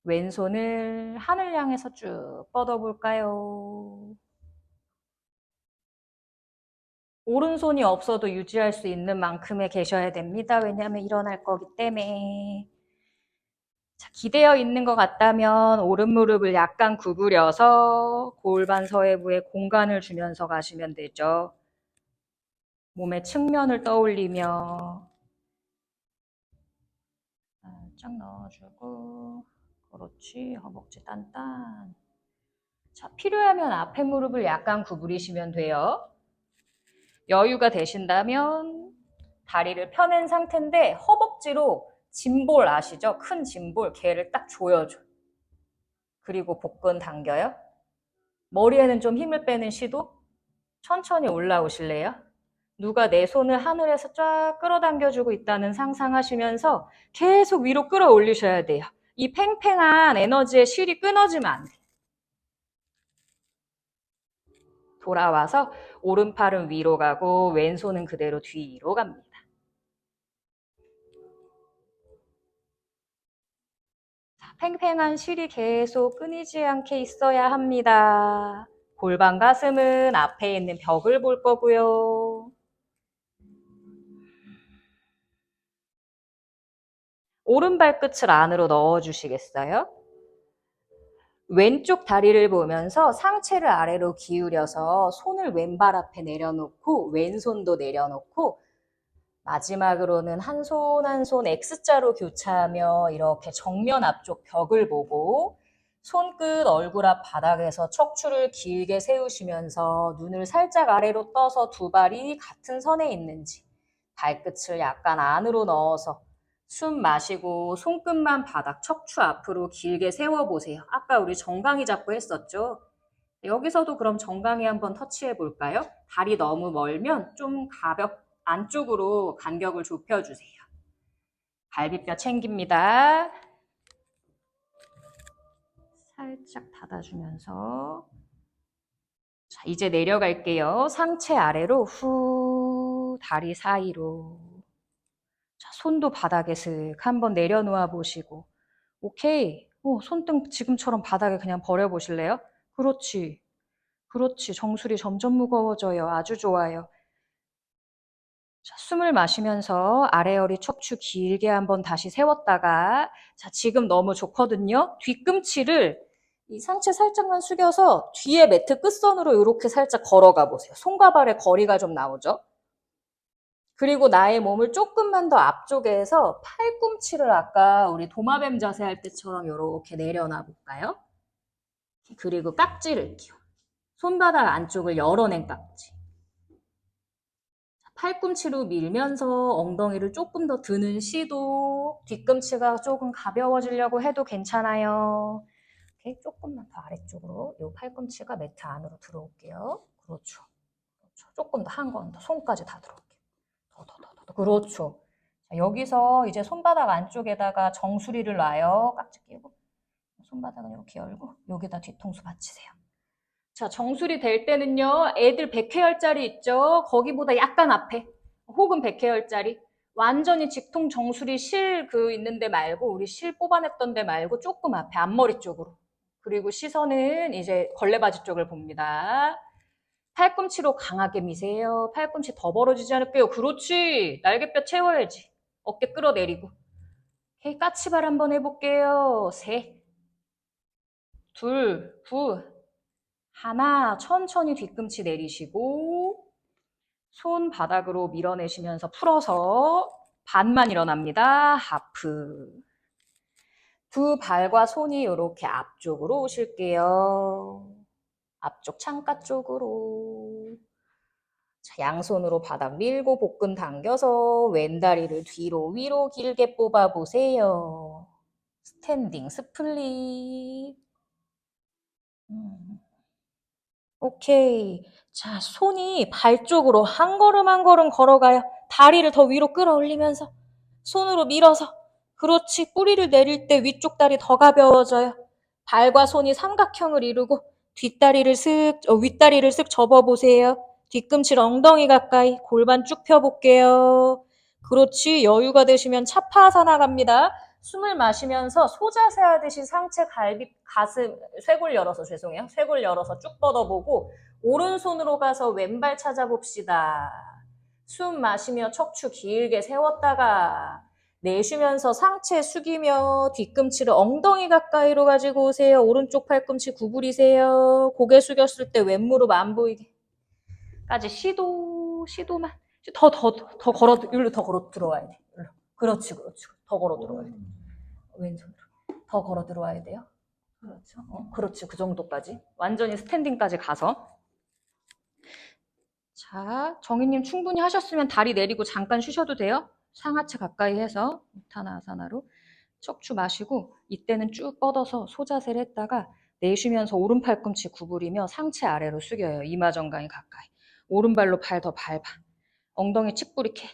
왼손을 하늘 향해서 쭉 뻗어볼까요? 오른손이 없어도 유지할 수 있는 만큼의 계셔야 됩니다. 왜냐하면 일어날 거기 때문에. 자, 기대어 있는 것 같다면 오른 무릎을 약간 구부려서 골반 서해부에 공간을 주면서 가시면 되죠. 몸의 측면을 떠올리며 살짝 넣어주고 그렇지. 허벅지 단단. 자, 필요하면 앞에 무릎을 약간 구부리시면 돼요. 여유가 되신다면 다리를 펴낸 상태인데 허벅지로 짐볼 아시죠? 큰 짐볼, 걔를 딱 조여줘. 그리고 복근 당겨요. 머리에는 좀 힘을 빼는 시도. 천천히 올라오실래요? 누가 내 손을 하늘에서 쫙 끌어당겨주고 있다는 상상하시면서 계속 위로 끌어올리셔야 돼요. 이 팽팽한 에너지의 실이 끊어지면 안 돼요. 돌아와서 오른팔은 위로 가고 왼손은 그대로 뒤로 갑니다. 팽팽한 실이 계속 끊이지 않게 있어야 합니다. 골반 가슴은 앞에 있는 벽을 볼 거고요. 오른발 끝을 안으로 넣어주시겠어요? 왼쪽 다리를 보면서 상체를 아래로 기울여서 손을 왼발 앞에 내려놓고 왼손도 내려놓고 마지막으로는 한 손 한 손 X자로 교차하며 이렇게 정면 앞쪽 벽을 보고 손끝 얼굴 앞 바닥에서 척추를 길게 세우시면서 눈을 살짝 아래로 떠서 두 발이 같은 선에 있는지 발끝을 약간 안으로 넣어서 숨 마시고 손끝만 바닥 척추 앞으로 길게 세워보세요. 아까 우리 정강이 잡고 했었죠? 여기서도 그럼 정강이 한번 터치해 볼까요? 다리 너무 멀면 좀 안쪽으로 간격을 좁혀주세요. 갈비뼈 챙깁니다. 살짝 닫아주면서 자, 이제 내려갈게요. 상체 아래로 후 다리 사이로 자, 손도 바닥에 슥 한번 내려놓아 보시고 오케이. 손등 지금처럼 바닥에 그냥 버려보실래요? 그렇지. 그렇지. 정수리 점점 무거워져요. 아주 좋아요. 자, 숨을 마시면서 아래 허리 척추 길게 한번 다시 세웠다가 자, 지금 너무 좋거든요. 뒤꿈치를 이 상체 살짝만 숙여서 뒤에 매트 끝선으로 이렇게 살짝 걸어가 보세요. 손과 발의 거리가 좀 나오죠. 그리고 나의 몸을 조금만 더 앞쪽에 해서 팔꿈치를 아까 우리 도마뱀 자세 할 때처럼 이렇게 내려놔 볼까요? 그리고 깍지를 끼워. 손바닥 안쪽을 열어낸 깍지. 팔꿈치로 밀면서 엉덩이를 조금 더 드는 시도, 뒤꿈치가 조금 가벼워지려고 해도 괜찮아요. 이렇게 조금만 더 아래쪽으로 이 팔꿈치가 매트 안으로 들어올게요. 그렇죠. 그렇죠. 조금 더 한 건 더 손까지 다 들어올게요. 더. 그렇죠. 자, 여기서 이제 손바닥 안쪽에다가 정수리를 놔요. 깍지 끼고 손바닥은 이렇게 열고 여기다 뒤통수 받치세요. 자, 정수리 될 때는요, 애들 100회열짜리 있죠? 거기보다 약간 앞에, 혹은 100회열짜리. 완전히 직통 정수리 실 있는 데 말고, 우리 실 뽑아냈던 데 말고, 조금 앞에, 앞머리 쪽으로. 그리고 시선은 이제 걸레바지 쪽을 봅니다. 팔꿈치로 강하게 미세요. 팔꿈치 더 벌어지지 않을게요. 그렇지. 날개뼈 채워야지. 어깨 끌어내리고. 오케이, 까치발 한번 해볼게요. 셋, 둘, 하나, 천천히 뒤꿈치 내리시고 손 바닥으로 밀어내시면서 풀어서 반만 일어납니다. 하프. 두 발과 손이 이렇게 앞쪽으로 오실게요. 앞쪽 창가 쪽으로. 자, 양손으로 바닥 밀고 복근 당겨서 왼다리를 뒤로 위로 길게 뽑아보세요. 스탠딩 스플릿. 오케이. 자, 손이 발 쪽으로 한 걸음 한 걸음 걸어가요. 다리를 더 위로 끌어올리면서 손으로 밀어서. 그렇지. 뿌리를 내릴 때 위쪽 다리 더 가벼워져요. 발과 손이 삼각형을 이루고 윗다리를 쓱 접어보세요. 뒤꿈치 엉덩이 가까이 골반 쭉 펴볼게요. 그렇지. 여유가 되시면 차파하사나 갑니다. 숨을 마시면서 소자세 하듯이 상체, 갈비, 가슴, 쇄골 열어서 죄송해요. 쇄골 열어서 쭉 뻗어보고 오른손으로 가서 왼발 찾아봅시다. 숨 마시며 척추 길게 세웠다가 내쉬면서 상체 숙이며 뒤꿈치를 엉덩이 가까이로 가지고 오세요. 오른쪽 팔꿈치 구부리세요. 고개 숙였을 때 왼무릎 안 보이게. 까지 시도만. 더 걸어, 일로 더 걸어 들어와야 돼. 일로. 그렇지. 더 걸어 들어와야 돼. 왼손으로. 더 걸어 들어와야 돼요. 그렇죠. 그렇지. 그 정도까지. 완전히 스탠딩까지 가서. 자, 정희님 충분히 하셨으면 다리 내리고 잠깐 쉬셔도 돼요. 상하체 가까이 해서 우타나아사나로 척추 마시고 이때는 쭉 뻗어서 소자세를 했다가 내쉬면서 오른 팔꿈치 구부리며 상체 아래로 숙여요. 이마 정강이 가까이. 오른발로 발 더 밟아. 엉덩이 칡뿌리게.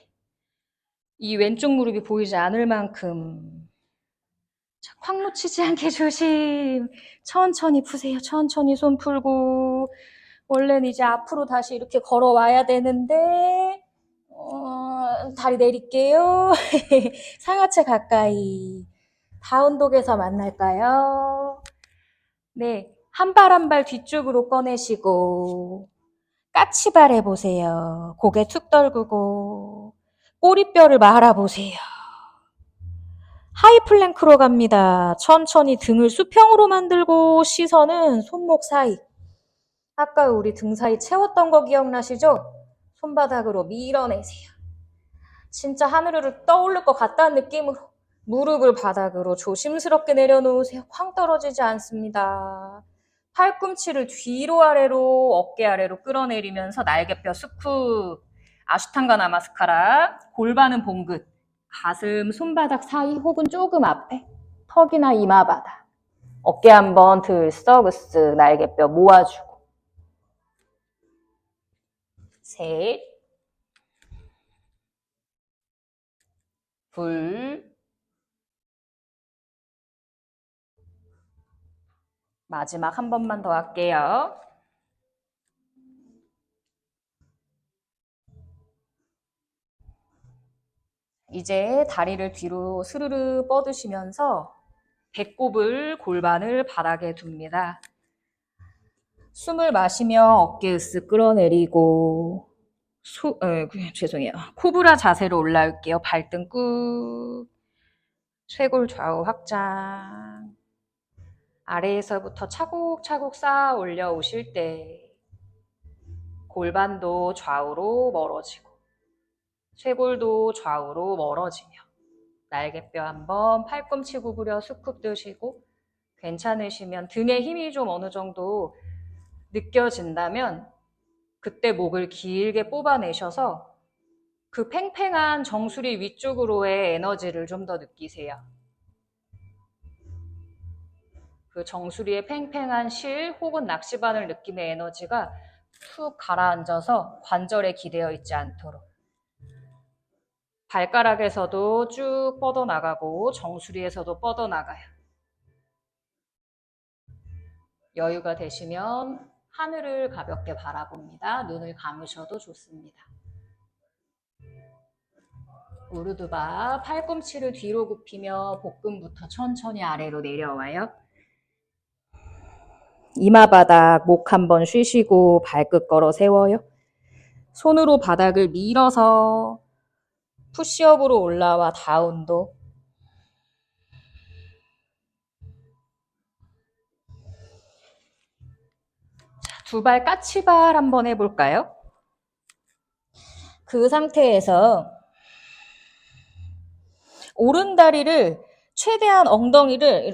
이 왼쪽 무릎이 보이지 않을 만큼. 자, 콱 놓치지 않게 조심. 천천히 푸세요. 천천히 손 풀고. 원래는 이제 앞으로 다시 이렇게 걸어와야 되는데 다리 내릴게요. 상하체 가까이. 다운독에서 만날까요? 네, 한 발 한 발 뒤쪽으로 꺼내시고 까치발 해보세요. 고개 툭 떨구고 꼬리뼈를 말아보세요. 하이플랭크로 갑니다. 천천히 등을 수평으로 만들고 시선은 손목 사이. 아까 우리 등 사이 채웠던 거 기억나시죠? 손바닥으로 밀어내세요. 진짜 하늘을 떠오를 것 같다는 느낌으로 무릎을 바닥으로 조심스럽게 내려놓으세요. 쾅 떨어지지 않습니다. 팔꿈치를 뒤로 아래로 어깨 아래로 끌어내리면서 날개뼈 스쿠 아슈탄가 나마스카라 골반은 봉긋 가슴 손바닥 사이 혹은 조금 앞에 턱이나 이마바닥 어깨 한번 들썩으쓱 날개뼈 모아주고 셋 둘 마지막 한 번만 더 할게요. 이제 다리를 뒤로 스르르 뻗으시면서 배꼽을 골반을 바닥에 둡니다. 숨을 마시며 어깨 으쓱 끌어내리고 죄송해요. 코브라 자세로 올라올게요. 발등 꾹 쇄골 좌우 확장 아래에서부터 차곡차곡 쌓아 올려오실 때 골반도 좌우로 멀어지고 쇄골도 좌우로 멀어지며 날개뼈 한번 팔꿈치 구부려 쑥 뜨시고 괜찮으시면 등에 힘이 좀 어느 정도 느껴진다면 그때 목을 길게 뽑아내셔서 그 팽팽한 정수리 위쪽으로의 에너지를 좀 더 느끼세요. 그 정수리의 팽팽한 실 혹은 낚시바늘 느낌의 에너지가 툭 가라앉아서 관절에 기대어 있지 않도록 발가락에서도 쭉 뻗어나가고 정수리에서도 뻗어나가요. 여유가 되시면 하늘을 가볍게 바라봅니다. 눈을 감으셔도 좋습니다. 우르두바 팔꿈치를 뒤로 굽히며 복근부터 천천히 아래로 내려와요. 이마바닥 목 한번 쉬시고 발끝 걸어 세워요. 손으로 바닥을 밀어서 푸시업으로 올라와 다운도. 두 발 까치발 한번 해볼까요? 그 상태에서 오른 다리를 최대한 엉덩이를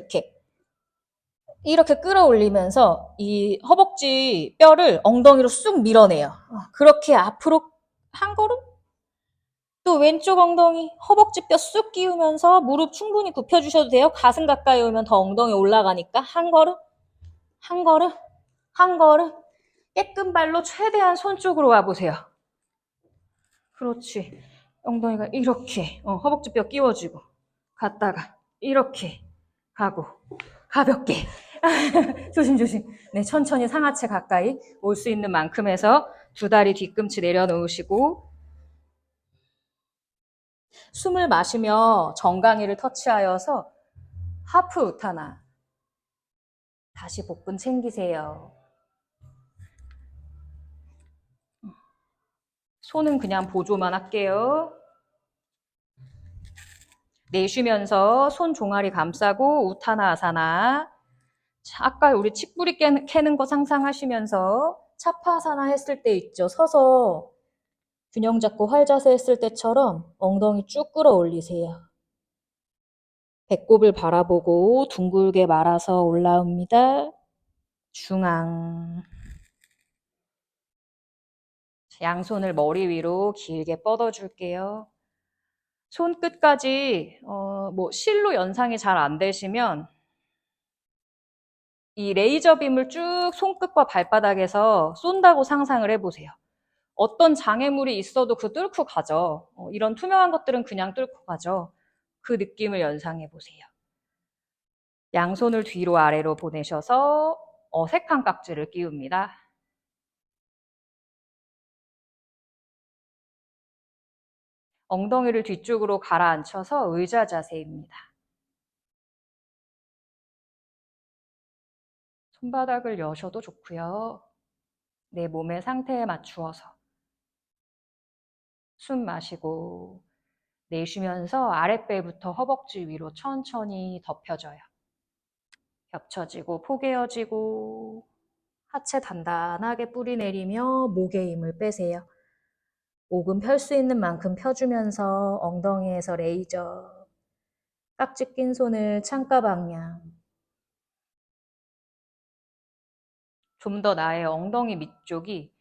이렇게 끌어올리면서 이 허벅지 뼈를 엉덩이로 쑥 밀어내요. 그렇게 앞으로 한 걸음? 또 왼쪽 엉덩이 허벅지 뼈 쑥 끼우면서 무릎 충분히 굽혀주셔도 돼요. 가슴 가까이 오면 더 엉덩이 올라가니까 한 걸음, 한 걸음, 한 걸음. 깨끗발로 최대한 손 쪽으로 와보세요. 그렇지. 엉덩이가 이렇게 허벅지 뼈 끼워주고 갔다가 이렇게 가고 가볍게 조심조심. 네, 천천히 상하체 가까이 올 수 있는 만큼 해서 두 다리 뒤꿈치 내려놓으시고 숨을 마시며 정강이를 터치하여서 하프 우타나. 다시 복근 챙기세요. 손은 그냥 보조만 할게요. 내쉬면서 손 종아리 감싸고 우타나 아사나. 자, 아까 우리 칡뿌리 캐는 거 상상하시면서 차파아사나 했을 때 있죠. 서서 균형 잡고 활자세 했을 때처럼 엉덩이 쭉 끌어올리세요. 배꼽을 바라보고 둥글게 말아서 올라옵니다. 중앙. 양손을 머리 위로 길게 뻗어줄게요. 손끝까지 실로 연상이 잘 안 되시면 이 레이저 빔을 쭉 손끝과 발바닥에서 쏜다고 상상을 해보세요. 어떤 장애물이 있어도 그 뚫고 가죠. 이런 투명한 것들은 그냥 뚫고 가죠. 그 느낌을 연상해 보세요. 양손을 뒤로 아래로 보내셔서 어색한 깍지를 끼웁니다. 엉덩이를 뒤쪽으로 가라앉혀서 의자 자세입니다. 손바닥을 여셔도 좋고요. 내 몸의 상태에 맞추어서 숨 마시고 내쉬면서 아랫배부터 허벅지 위로 천천히 덮여져요. 겹쳐지고 포개어지고 하체 단단하게 뿌리 내리며 목에 힘을 빼세요. 목은 펼 수 있는 만큼 펴주면서 엉덩이에서 레이저. 깍지 낀 손을 창가 방향. 좀 더 나의 엉덩이 밑쪽이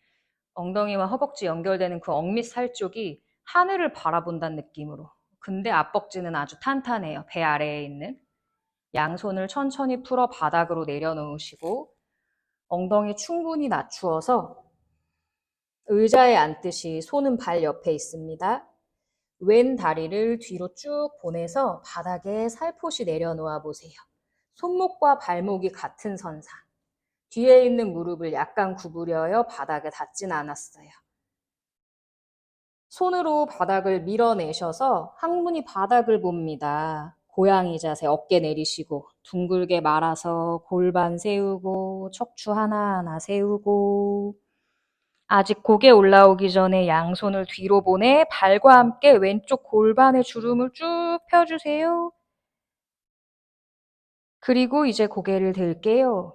엉덩이와 허벅지 연결되는 그 억밑 살 쪽이 하늘을 바라본다는 느낌으로. 근데 앞벅지는 아주 탄탄해요. 배 아래에 있는. 양손을 천천히 풀어 바닥으로 내려놓으시고 엉덩이 충분히 낮추어서 의자에 앉듯이 손은 발 옆에 있습니다. 왼 다리를 뒤로 쭉 보내서 바닥에 살포시 내려놓아 보세요. 손목과 발목이 같은 선상. 뒤에 있는 무릎을 약간 구부려요. 바닥에 닿진 않았어요. 손으로 바닥을 밀어내셔서 항문이 바닥을 봅니다. 고양이 자세 어깨 내리시고 둥글게 말아서 골반 세우고 척추 하나하나 세우고 아직 고개 올라오기 전에 양손을 뒤로 보내 발과 함께 왼쪽 골반의 주름을 쭉 펴주세요. 그리고 이제 고개를 들게요.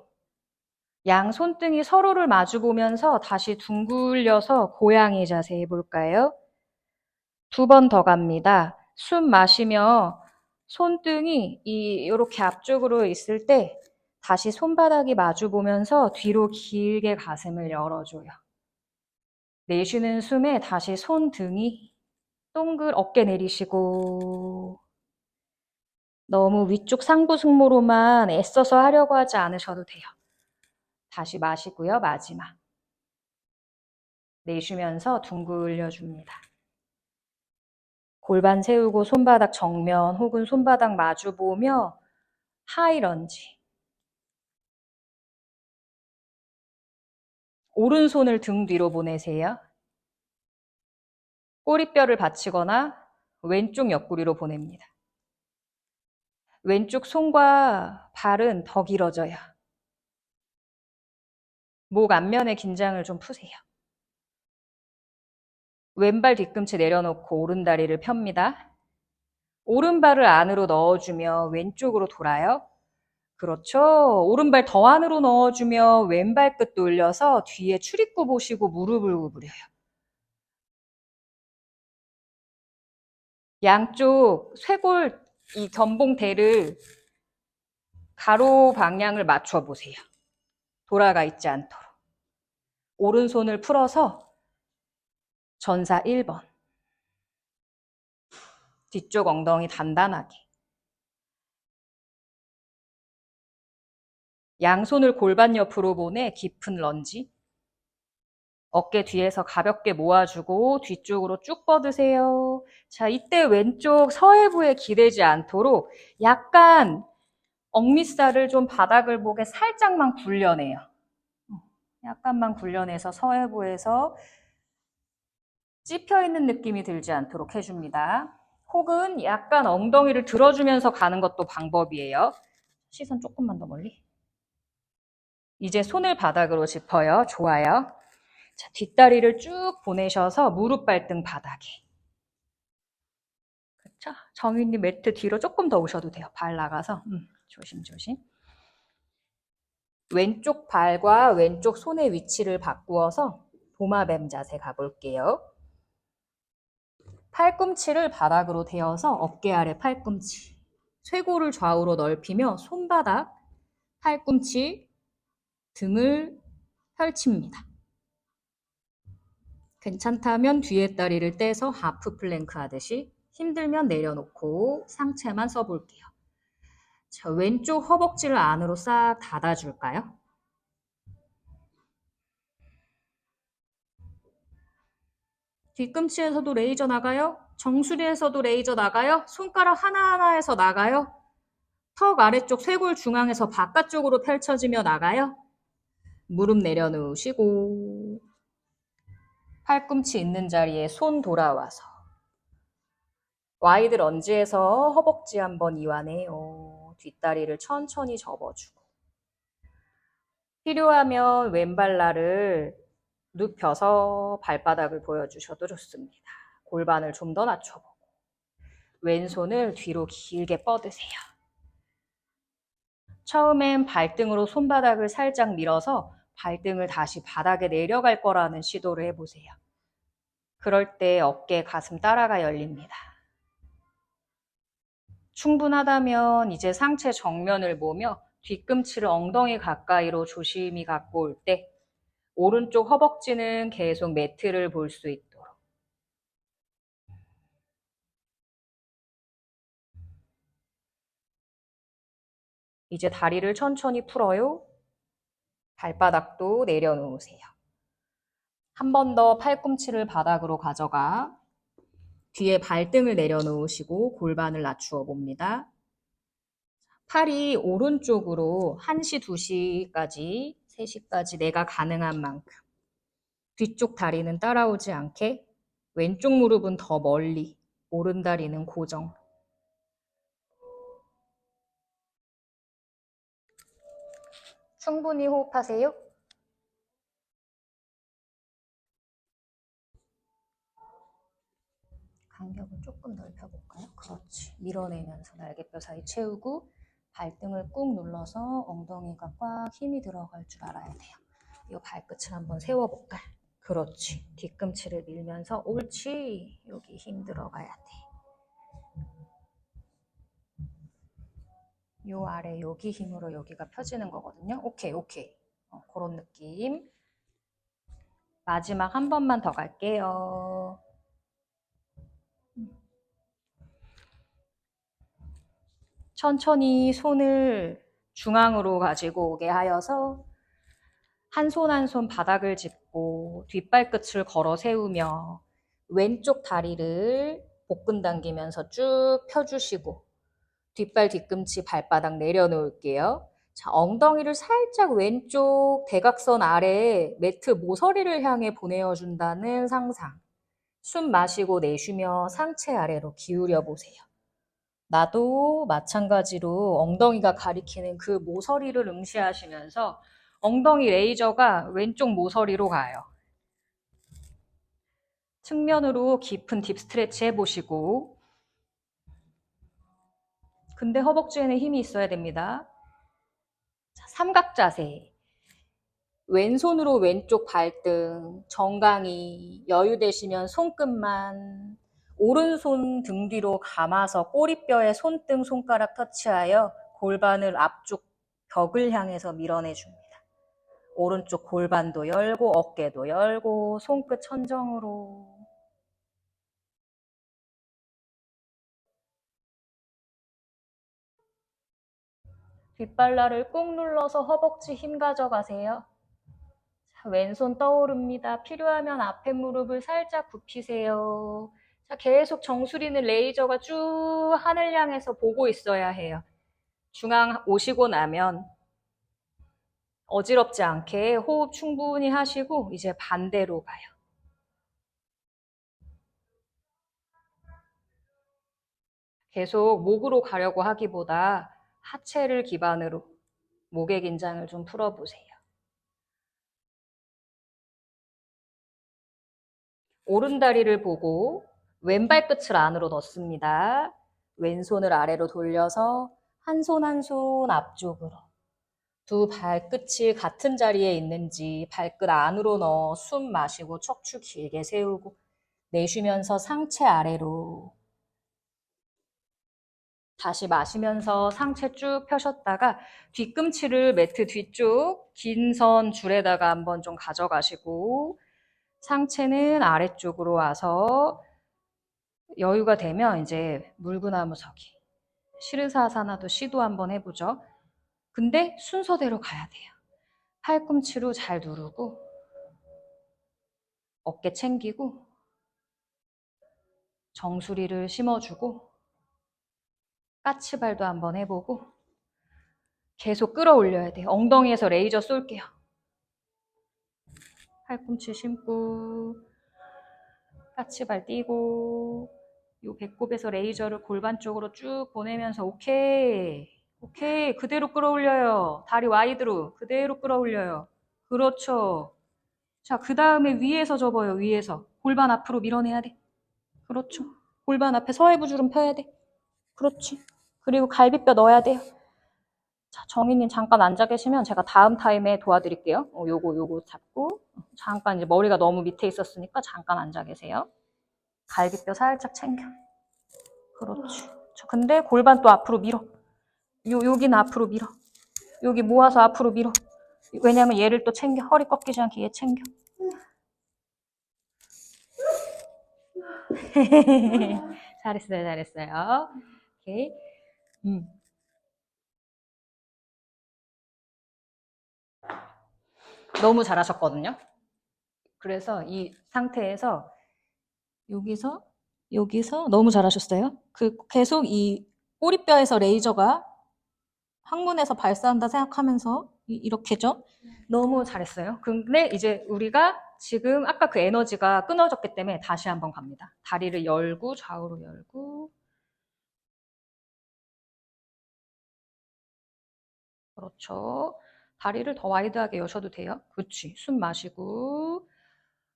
양 손등이 서로를 마주 보면서 다시 둥글려서 고양이 자세 해볼까요? 2번 더 갑니다. 숨 마시며 손등이 이렇게 앞쪽으로 있을 때 다시 손바닥이 마주 보면서 뒤로 길게 가슴을 열어줘요. 내쉬는 숨에 다시 손등이 동글 어깨 내리시고 너무 위쪽 상부 승모로만 애써서 하려고 하지 않으셔도 돼요. 다시 마시고요. 마지막. 내쉬면서 둥글려 줍니다. 골반 세우고 손바닥 정면 혹은 손바닥 마주 보며 하이런지. 오른손을 등 뒤로 보내세요. 꼬리뼈를 받치거나 왼쪽 옆구리로 보냅니다. 왼쪽 손과 발은 더 길어져요. 목 앞면의 긴장을 좀 푸세요. 왼발 뒤꿈치 내려놓고 오른다리를 펴니다. 오른발을 안으로 넣어주며 왼쪽으로 돌아요. 그렇죠. 오른발 더 안으로 넣어주며 왼발 끝 돌려서 뒤에 출입구 보시고 무릎을 구부려요. 양쪽 쇄골 이 견봉대를 가로 방향을 맞춰 보세요. 돌아가 있지 않도록. 오른손을 풀어서 전사 1번. 뒤쪽 엉덩이 단단하게. 양손을 골반 옆으로 보내 깊은 런지. 어깨 뒤에서 가볍게 모아주고 뒤쪽으로 쭉 뻗으세요. 자, 이때 왼쪽 서해부에 기대지 않도록 약간 억밑살을 좀 바닥을 보게 살짝만 굴려내요. 약간만 굴려내서 서해부에서 찝혀있는 느낌이 들지 않도록 해줍니다. 혹은 약간 엉덩이를 들어주면서 가는 것도 방법이에요. 시선 조금만 더 멀리. 이제 손을 바닥으로 짚어요. 좋아요. 자, 뒷다리를 쭉 보내셔서 무릎 발등 바닥에. 그렇죠? 정윤님 매트 뒤로 조금 더 오셔도 돼요. 발 나가서. 조심조심. 왼쪽 발과 왼쪽 손의 위치를 바꾸어서 도마뱀 자세 가볼게요. 팔꿈치를 바닥으로 대어서 어깨 아래 팔꿈치. 쇄골을 좌우로 넓히며 손바닥, 팔꿈치, 등을 펼칩니다. 괜찮다면 뒤에 다리를 떼서 하프 플랭크 하듯이, 힘들면 내려놓고 상체만 써볼게요. 자, 왼쪽 허벅지를 안으로 싹 닫아줄까요? 뒤꿈치에서도 레이저 나가요? 정수리에서도 레이저 나가요? 손가락 하나하나에서 나가요? 턱 아래쪽 쇄골 중앙에서 바깥쪽으로 펼쳐지며 나가요? 무릎 내려놓으시고 팔꿈치 있는 자리에 손 돌아와서 와이드 런지에서 허벅지 한번 이완해요. 뒷다리를 천천히 접어주고 필요하면 왼발날을 눕혀서 발바닥을 보여주셔도 좋습니다. 골반을 좀 더 낮춰보고 왼손을 뒤로 길게 뻗으세요. 처음엔 발등으로 손바닥을 살짝 밀어서 발등을 다시 바닥에 내려갈 거라는 시도를 해보세요. 그럴 때 어깨, 가슴 따라가 열립니다. 충분하다면 이제 상체 정면을 보며 뒤꿈치를 엉덩이 가까이로 조심히 갖고 올 때 오른쪽 허벅지는 계속 매트를 볼 수 있도록. 이제 다리를 천천히 풀어요. 발바닥도 내려놓으세요. 한 번 더 팔꿈치를 바닥으로 가져가 뒤에 발등을 내려놓으시고 골반을 낮추어 봅니다. 팔이 오른쪽으로 1시, 2시까지, 3시까지 내가 가능한 만큼 뒤쪽 다리는 따라오지 않게 왼쪽 무릎은 더 멀리, 오른 다리는 고정. 충분히 호흡하세요. 간격을 조금 넓혀볼까요? 그렇지. 밀어내면서 날개뼈 사이 채우고 발등을 꾹 눌러서 엉덩이가 꽉 힘이 들어갈 줄 알아야 돼요. 이 발끝을 한번 세워볼까? 그렇지. 뒤꿈치를 밀면서 옳지. 여기 힘 들어가야 돼. 요 아래 여기 힘으로 여기가 펴지는 거거든요. 오케이. 그런 느낌. 마지막 한 번만 더 갈게요. 천천히 손을 중앙으로 가지고 오게 하여서 한 손 한 손 바닥을 짚고 뒷발끝을 걸어 세우며 왼쪽 다리를 복근 당기면서 쭉 펴주시고 뒷발 뒤꿈치 발바닥 내려놓을게요. 자, 엉덩이를 살짝 왼쪽 대각선 아래에 매트 모서리를 향해 보내어준다는 상상. 숨 마시고 내쉬며 상체 아래로 기울여 보세요. 나도 마찬가지로 엉덩이가 가리키는 그 모서리를 응시하시면서 엉덩이 레이저가 왼쪽 모서리로 가요. 측면으로 깊은 딥 스트레치 해보시고 근데 허벅지에는 힘이 있어야 됩니다. 자, 삼각 자세. 왼손으로 왼쪽 발등, 정강이 여유 되시면 손끝만 오른손 등 뒤로 감아서 꼬리뼈에 손등 손가락 터치하여 골반을 앞쪽 벽을 향해서 밀어내줍니다. 오른쪽 골반도 열고 어깨도 열고 손끝 천정으로 뒷발날을 꾹 눌러서 허벅지 힘 가져가세요. 왼손 떠오릅니다. 필요하면 앞에 무릎을 살짝 굽히세요. 자, 계속 정수리는 레이저가 쭉 하늘 향해서 보고 있어야 해요. 중앙 오시고 나면 어지럽지 않게 호흡 충분히 하시고 이제 반대로 가요. 계속 목으로 가려고 하기보다 하체를 기반으로 목의 긴장을 좀 풀어보세요. 오른다리를 보고 왼발 끝을 안으로 넣습니다. 왼손을 아래로 돌려서 한 손 한 손 앞쪽으로. 두 발끝이 같은 자리에 있는지 발끝 안으로 넣어 숨 마시고 척추 길게 세우고 내쉬면서 상체 아래로. 다시 마시면서 상체 쭉 펴셨다가 뒤꿈치를 매트 뒤쪽 긴 선 줄에다가 한번 좀 가져가시고 상체는 아래쪽으로 와서 여유가 되면 이제 물구나무 서기. 시르사사나도 시도 한번 해보죠. 근데 순서대로 가야 돼요. 팔꿈치로 잘 누르고 어깨 챙기고 정수리를 심어주고 까치발도 한번 해보고 계속 끌어올려야 돼요. 엉덩이에서 레이저 쏠게요. 팔꿈치 심고 까치발 띄고 요 배꼽에서 레이저를 골반 쪽으로 쭉 보내면서 오케이 그대로 끌어올려요. 다리 와이드로 그대로 끌어올려요. 그렇죠. 자, 그 다음에 위에서 접어요. 위에서 골반 앞으로 밀어내야 돼. 그렇죠. 골반 앞에 서해부주름 펴야 돼. 그렇지. 그리고 갈비뼈 넣어야 돼요. 자, 정희님 잠깐 앉아 계시면 제가 다음 타임에 도와드릴게요. 요거 잡고 잠깐 이제 머리가 너무 밑에 있었으니까 잠깐 앉아 계세요. 갈비뼈 살짝 챙겨. 그렇지. 근데 골반 또 앞으로 밀어. 여기는 앞으로 밀어. 여기 모아서 앞으로 밀어. 왜냐면 얘를 또 챙겨. 허리 꺾이지 않게 얘 챙겨. 잘했어요. 오케이. 너무 잘하셨거든요. 그래서 이 상태에서 여기서 너무 잘하셨어요. 계속 이 꼬리뼈에서 레이저가 항문에서 발사한다 생각하면서 이렇게죠. 너무 잘했어요. 근데 이제 우리가 지금 아까 그 에너지가 끊어졌기 때문에 다시 한번 갑니다. 다리를 열고 좌우로 열고 그렇죠. 다리를 더 와이드하게 여셔도 돼요. 그렇지. 숨 마시고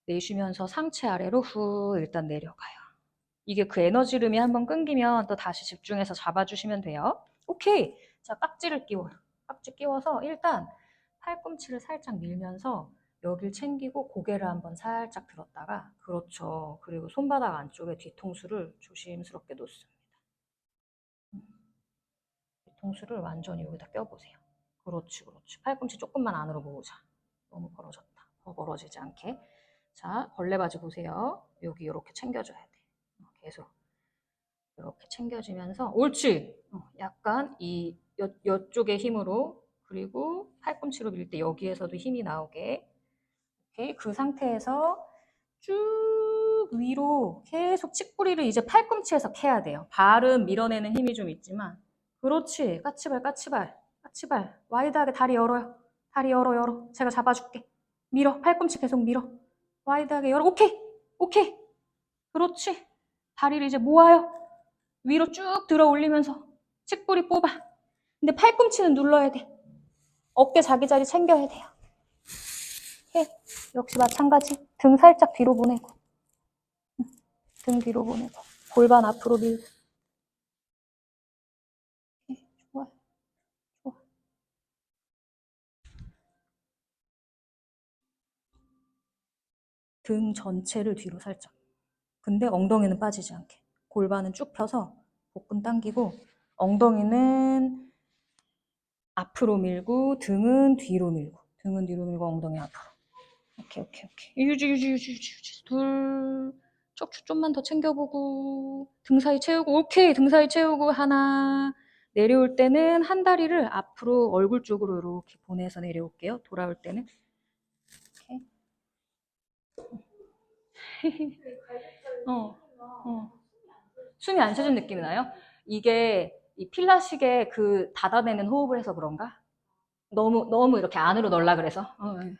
내쉬면서 상체 아래로 후 일단 내려가요. 이게 그 에너지름이 한번 끊기면 또 다시 집중해서 잡아주시면 돼요. 오케이. 자, 깍지를 끼워요. 깍지 끼워서 일단 팔꿈치를 살짝 밀면서 여길 챙기고 고개를 한번 살짝 들었다가 그렇죠. 그리고 손바닥 안쪽에 뒤통수를 조심스럽게 놓습니다. 뒤통수를 완전히 여기다 껴보세요. 그렇지. 팔꿈치 조금만 안으로 모으자. 너무 벌어졌다. 더 벌어지지 않게. 자, 벌레 바지 보세요. 여기 이렇게 챙겨줘야 돼. 계속. 이렇게 챙겨주면서 옳지. 약간 이쪽의 힘으로 그리고 팔꿈치로 밀 때 여기에서도 힘이 나오게. 오케이. 그 상태에서 쭉 위로 계속 치뿌리를 이제 팔꿈치에서 캐야 돼요. 발은 밀어내는 힘이 좀 있지만 그렇지. 까치발 와이드하게 다리 열어요. 다리 열어. 제가 잡아줄게. 밀어. 팔꿈치 계속 밀어. 와이드하게 열어. 오케이. 그렇지. 다리를 이제 모아요. 위로 쭉 들어 올리면서 칡뿌리 뽑아. 근데 팔꿈치는 눌러야 돼. 어깨 자기 자리 챙겨야 돼요. 해. 역시 마찬가지. 등 살짝 뒤로 보내고. 등 뒤로 보내고. 골반 앞으로 밀고. 좋아. 등 전체를 뒤로 살짝. 근데 엉덩이는 빠지지 않게. 골반은 쭉 펴서 복근 당기고 엉덩이는 앞으로 밀고 등은 뒤로 밀고 엉덩이 앞으로. 오케이. 유지. 둘. 척추 좀만 더 챙겨보고 등 사이 채우고 오케이. 등 사이 채우고 하나. 내려올 때는 한 다리를 앞으로 얼굴 쪽으로 이렇게 보내서 내려올게요. 돌아올 때는. 오케이. 어, 어. 숨이 안 쉬어진 느낌이 나요? 이게 이 필라식의 그 닫아내는 호흡을 해서 그런가? 너무 이렇게 안으로 넣으려 그래서. 예.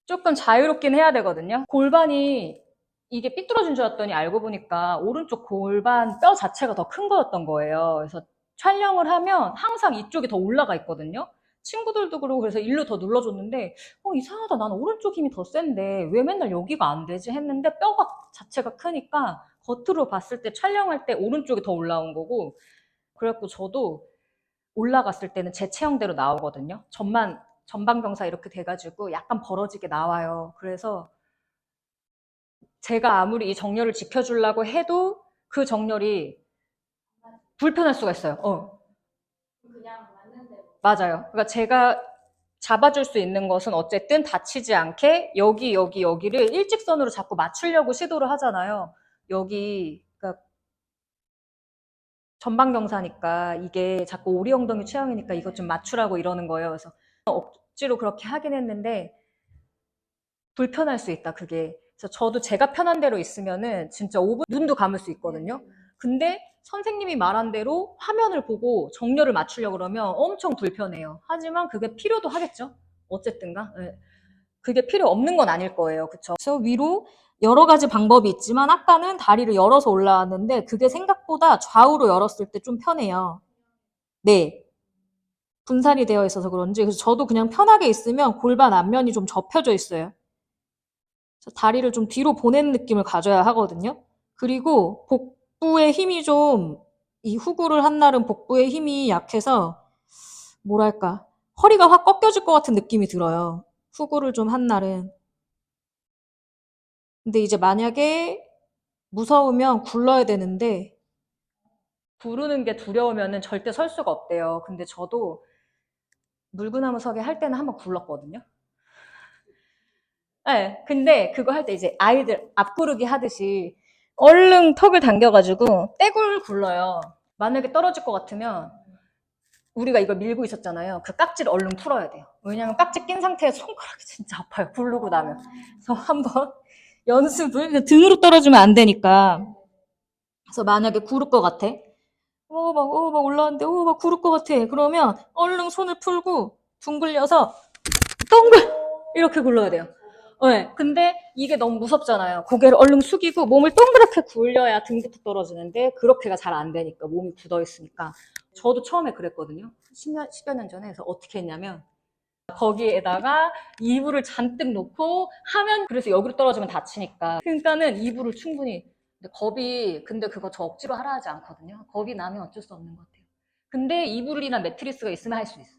조금 자유롭긴 해야 되거든요. 골반이 이게 삐뚤어진 줄 알았더니 알고 보니까 오른쪽 골반 뼈 자체가 더 큰 거였던 거예요. 그래서 촬영을 하면 항상 이쪽이 더 올라가 있거든요. 친구들도 그러고 그래서 일로 더 눌러줬는데 이상하다. 난 오른쪽 힘이 더 센데 왜 맨날 여기가 안 되지 했는데 뼈가 자체가 크니까 겉으로 봤을 때 촬영할 때 오른쪽이 더 올라온 거고 그래갖고 저도 올라갔을 때는 제 체형대로 나오거든요. 전방경사 이렇게 돼가지고 약간 벌어지게 나와요. 그래서 제가 아무리 이 정렬을 지켜주려고 해도 그 정렬이 불편할 수가 있어요. 맞아요. 그러니까 제가 잡아줄 수 있는 것은 어쨌든 다치지 않게 여기를 일직선으로 자꾸 맞추려고 시도를 하잖아요. 여기, 그러니까 전방경사니까 이게 자꾸 오리 엉덩이 체형이니까 이것 좀 맞추라고 이러는 거예요. 그래서 억지로 그렇게 하긴 했는데 불편할 수 있다, 그게. 그래서 저도 제가 편한 대로 있으면은 진짜 5분 눈도 감을 수 있거든요. 근데 선생님이 말한 대로 화면을 보고 정렬을 맞추려고 그러면 엄청 불편해요. 하지만 그게 필요도 하겠죠. 어쨌든가. 네. 그게 필요 없는 건 아닐 거예요. 그쵸? 그래서 위로 여러 가지 방법이 있지만 아까는 다리를 열어서 올라왔는데 그게 생각보다 좌우로 열었을 때 좀 편해요. 네. 분산이 되어 있어서 그런지. 그래서 저도 그냥 편하게 있으면 골반 앞면이 좀 접혀져 있어요. 다리를 좀 뒤로 보내는 느낌을 가져야 하거든요. 그리고 복부의 힘이 좀, 이 후구를 한 날은 복부의 힘이 약해서, 뭐랄까, 허리가 확 꺾여질 것 같은 느낌이 들어요. 후구를 좀 한 날은. 근데 이제 만약에 무서우면 굴러야 되는데, 구르는 게 두려우면은 절대 설 수가 없대요. 근데 저도 물구나무 서게 할 때는 한번 굴렀거든요. 네, 근데 그거 할 때 이제 아이들 앞구르기 하듯이 얼른 턱을 당겨가지고 떼굴 굴러요. 만약에 떨어질 것 같으면 우리가 이걸 밀고 있었잖아요. 그 깍지를 얼른 풀어야 돼요. 왜냐면 깍지 낀 상태에서 손가락이 진짜 아파요. 굴르고 나면. 그래서 한번 연습을 등으로 떨어지면 안 되니까. 그래서 만약에 구를 것 같아. 막 올라왔는데, 막 구를 것 같아. 그러면 얼른 손을 풀고 둥글려서 동글! 이렇게 굴러야 돼요. 네, 근데 이게 너무 무섭잖아요. 고개를 얼른 숙이고 몸을 동그랗게 굴려야 등부터 떨어지는데 그렇게가 잘 안 되니까 몸이 굳어 있으니까 저도 처음에 그랬거든요. 10여 년 전에. 그래서 어떻게 했냐면 거기에다가 이불을 잔뜩 놓고 하면 그래서 여기로 떨어지면 다치니까 그러니까는 이불을 충분히 근데 그거 저 억지로 하라 하지 않거든요. 겁이 나면 어쩔 수 없는 것 같아요. 근데 이불이나 매트리스가 있으면 할 수 있어.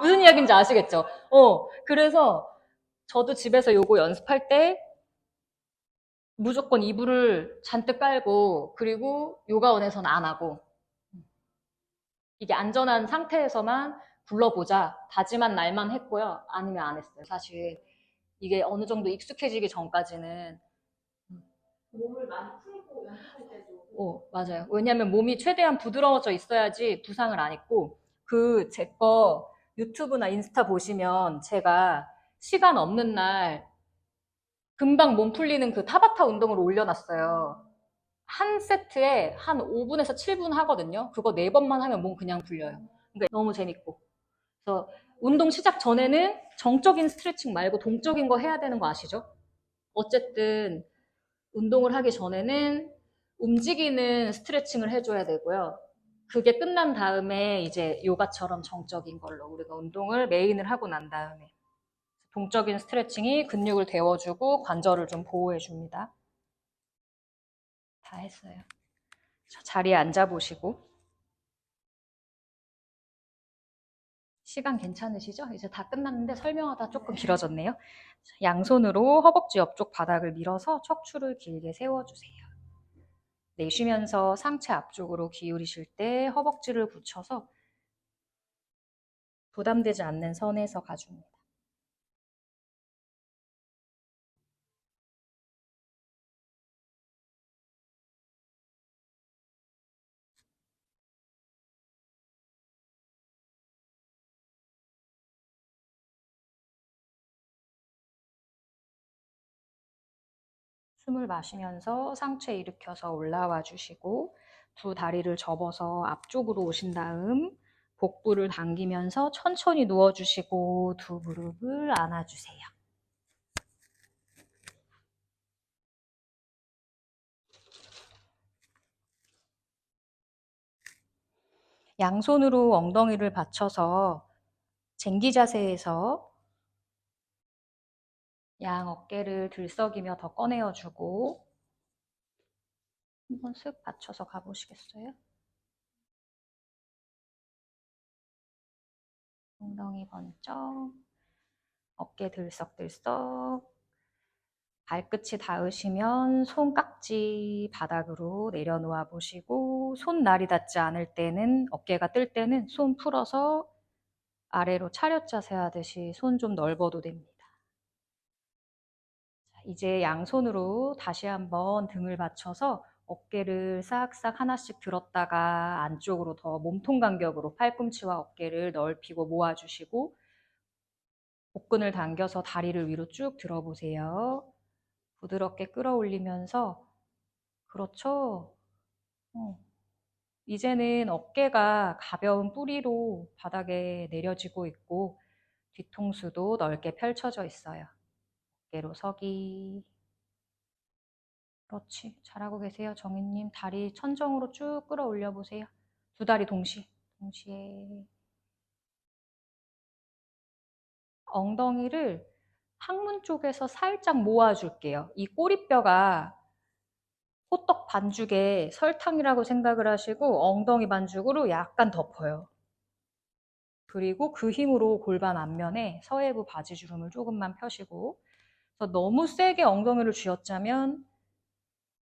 무슨 이야기인지 아시겠죠? 그래서 저도 집에서 요거 연습할 때 무조건 이불을 잔뜩 깔고 그리고 요가원에서는 안 하고 이게 안전한 상태에서만 굴러보자 다짐한 날만 했고요. 아니면 안 했어요. 사실 이게 어느 정도 익숙해지기 전까지는 몸을 많이 풀고 연습할 때도 맞아요. 왜냐면 몸이 최대한 부드러워져 있어야지 부상을 안 입고 제 거 유튜브나 인스타 보시면 제가 시간 없는 날 금방 몸 풀리는 그 타바타 운동을 올려놨어요. 한 세트에 한 5분에서 7분 하거든요. 그거 4번만 하면 몸 그냥 풀려요. 그러니까 너무 재밌고. 그래서 운동 시작 전에는 정적인 스트레칭 말고 동적인 거 해야 되는 거 아시죠? 어쨌든 운동을 하기 전에는 움직이는 스트레칭을 해줘야 되고요. 그게 끝난 다음에 이제 요가처럼 정적인 걸로 우리가 운동을 메인을 하고 난 다음에 동적인 스트레칭이 근육을 데워주고 관절을 좀 보호해줍니다. 다 했어요. 자리에 앉아보시고. 시간 괜찮으시죠? 이제 다 끝났는데 설명하다 조금 길어졌네요. 양손으로 허벅지 옆쪽 바닥을 밀어서 척추를 길게 세워주세요. 내쉬면서 상체 앞쪽으로 기울이실 때 허벅지를 붙여서 부담되지 않는 선에서 가줍니다. 숨을 마시면서 상체 일으켜서 올라와 주시고 두 다리를 접어서 앞쪽으로 오신 다음 복부를 당기면서 천천히 누워주시고 두 무릎을 안아주세요. 양손으로 엉덩이를 받쳐서 쟁기 자세에서 양 어깨를 들썩이며 더 꺼내어주고 한번 쓱 받쳐서 가보시겠어요? 엉덩이 번쩍, 어깨 들썩들썩, 발끝이 닿으시면 손깍지 바닥으로 내려놓아 보시고 손날이 닿지 않을 때는 어깨가 뜰 때는 손 풀어서 아래로 차렷 자세 하듯이 손 좀 넓어도 됩니다. 이제 양손으로 다시 한번 등을 받쳐서 어깨를 싹싹 하나씩 들었다가 안쪽으로 더 몸통 간격으로 팔꿈치와 어깨를 넓히고 모아주시고 복근을 당겨서 다리를 위로 쭉 들어보세요. 부드럽게 끌어올리면서 그렇죠. 이제는 어깨가 가벼운 뿌리로 바닥에 내려지고 있고 뒤통수도 넓게 펼쳐져 있어요. 어깨로 서기. 그렇지. 잘하고 계세요. 정희님. 다리 천정으로 쭉 끌어올려 보세요. 두 다리 동시에. 엉덩이를 항문 쪽에서 살짝 모아줄게요. 이 꼬리뼈가 호떡 반죽에 설탕이라고 생각을 하시고 엉덩이 반죽으로 약간 덮어요. 그리고 그 힘으로 골반 앞면에 서해부 바지주름을 조금만 펴시고 그래서 너무 세게 엉덩이를 쥐었자면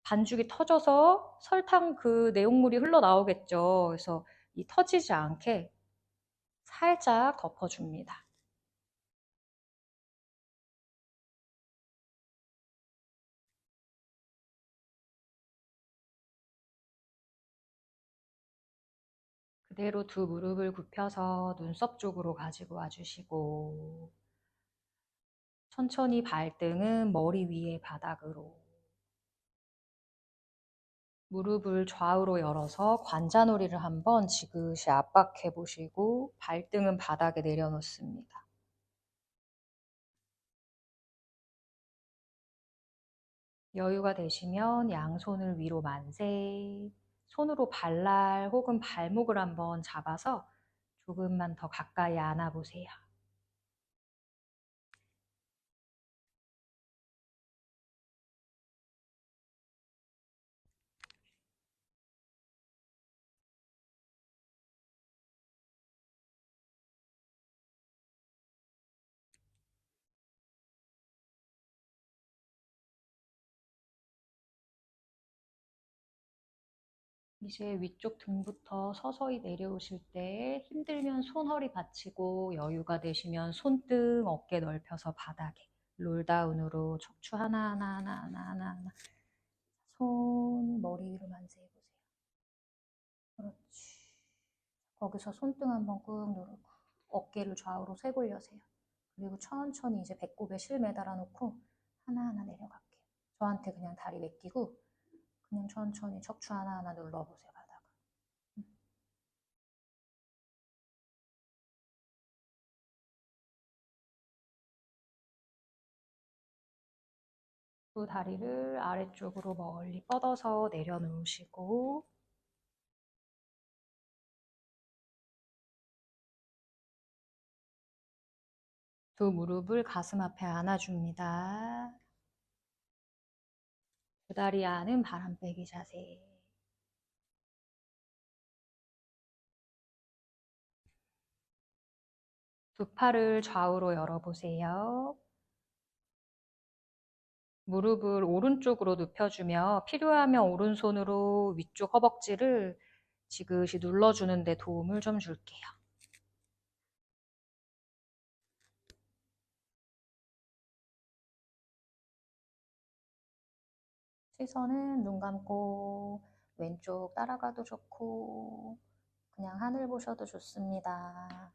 반죽이 터져서 설탕 그 내용물이 흘러나오겠죠. 그래서 이 터지지 않게 살짝 덮어줍니다. 그대로 두 무릎을 굽혀서 눈썹 쪽으로 가지고 와주시고 천천히 발등은 머리 위에 바닥으로 무릎을 좌우로 열어서 관자놀이를 한번 지그시 압박해 보시고 발등은 바닥에 내려놓습니다. 여유가 되시면 양손을 위로 만세, 손으로 발날 혹은 발목을 한번 잡아서 조금만 더 가까이 안아보세요. 이제 위쪽 등부터 서서히 내려오실 때 힘들면 손 허리 받치고 여유가 되시면 손등 어깨 넓혀서 바닥에 롤다운으로 척추 하나하나 손 머리 위로 만세해보세요. 그렇지. 거기서 손등 한번 꾹 누르고 어깨를 좌우로 쇄골려세요. 그리고 천천히 이제 배꼽에 실 매달아 놓고 하나하나 내려갈게요. 저한테 그냥 다리 맡기고 그냥 천천히 척추 하나하나 눌러보세요. 바닥을. 두 다리를 아래쪽으로 멀리 뻗어서 내려놓으시고 두 무릎을 가슴 앞에 안아줍니다. 두 다리 안은 바람 빼기 자세. 두 팔을 좌우로 열어보세요. 무릎을 오른쪽으로 눕혀주며 필요하면 오른손으로 위쪽 허벅지를 지그시 눌러주는 데 도움을 좀 줄게요. 시선은 눈 감고 왼쪽 따라가도 좋고 그냥 하늘 보셔도 좋습니다.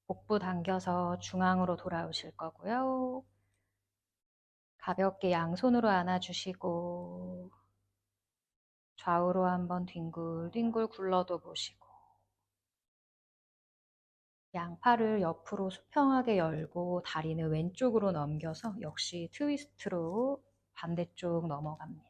복부 당겨서 중앙으로 돌아오실 거고요. 가볍게 양손으로 안아주시고 좌우로 한번 뒹굴뒹굴 굴러도 보시고 양팔을 옆으로 수평하게 열고 다리는 왼쪽으로 넘겨서 역시 트위스트로 반대쪽 넘어갑니다.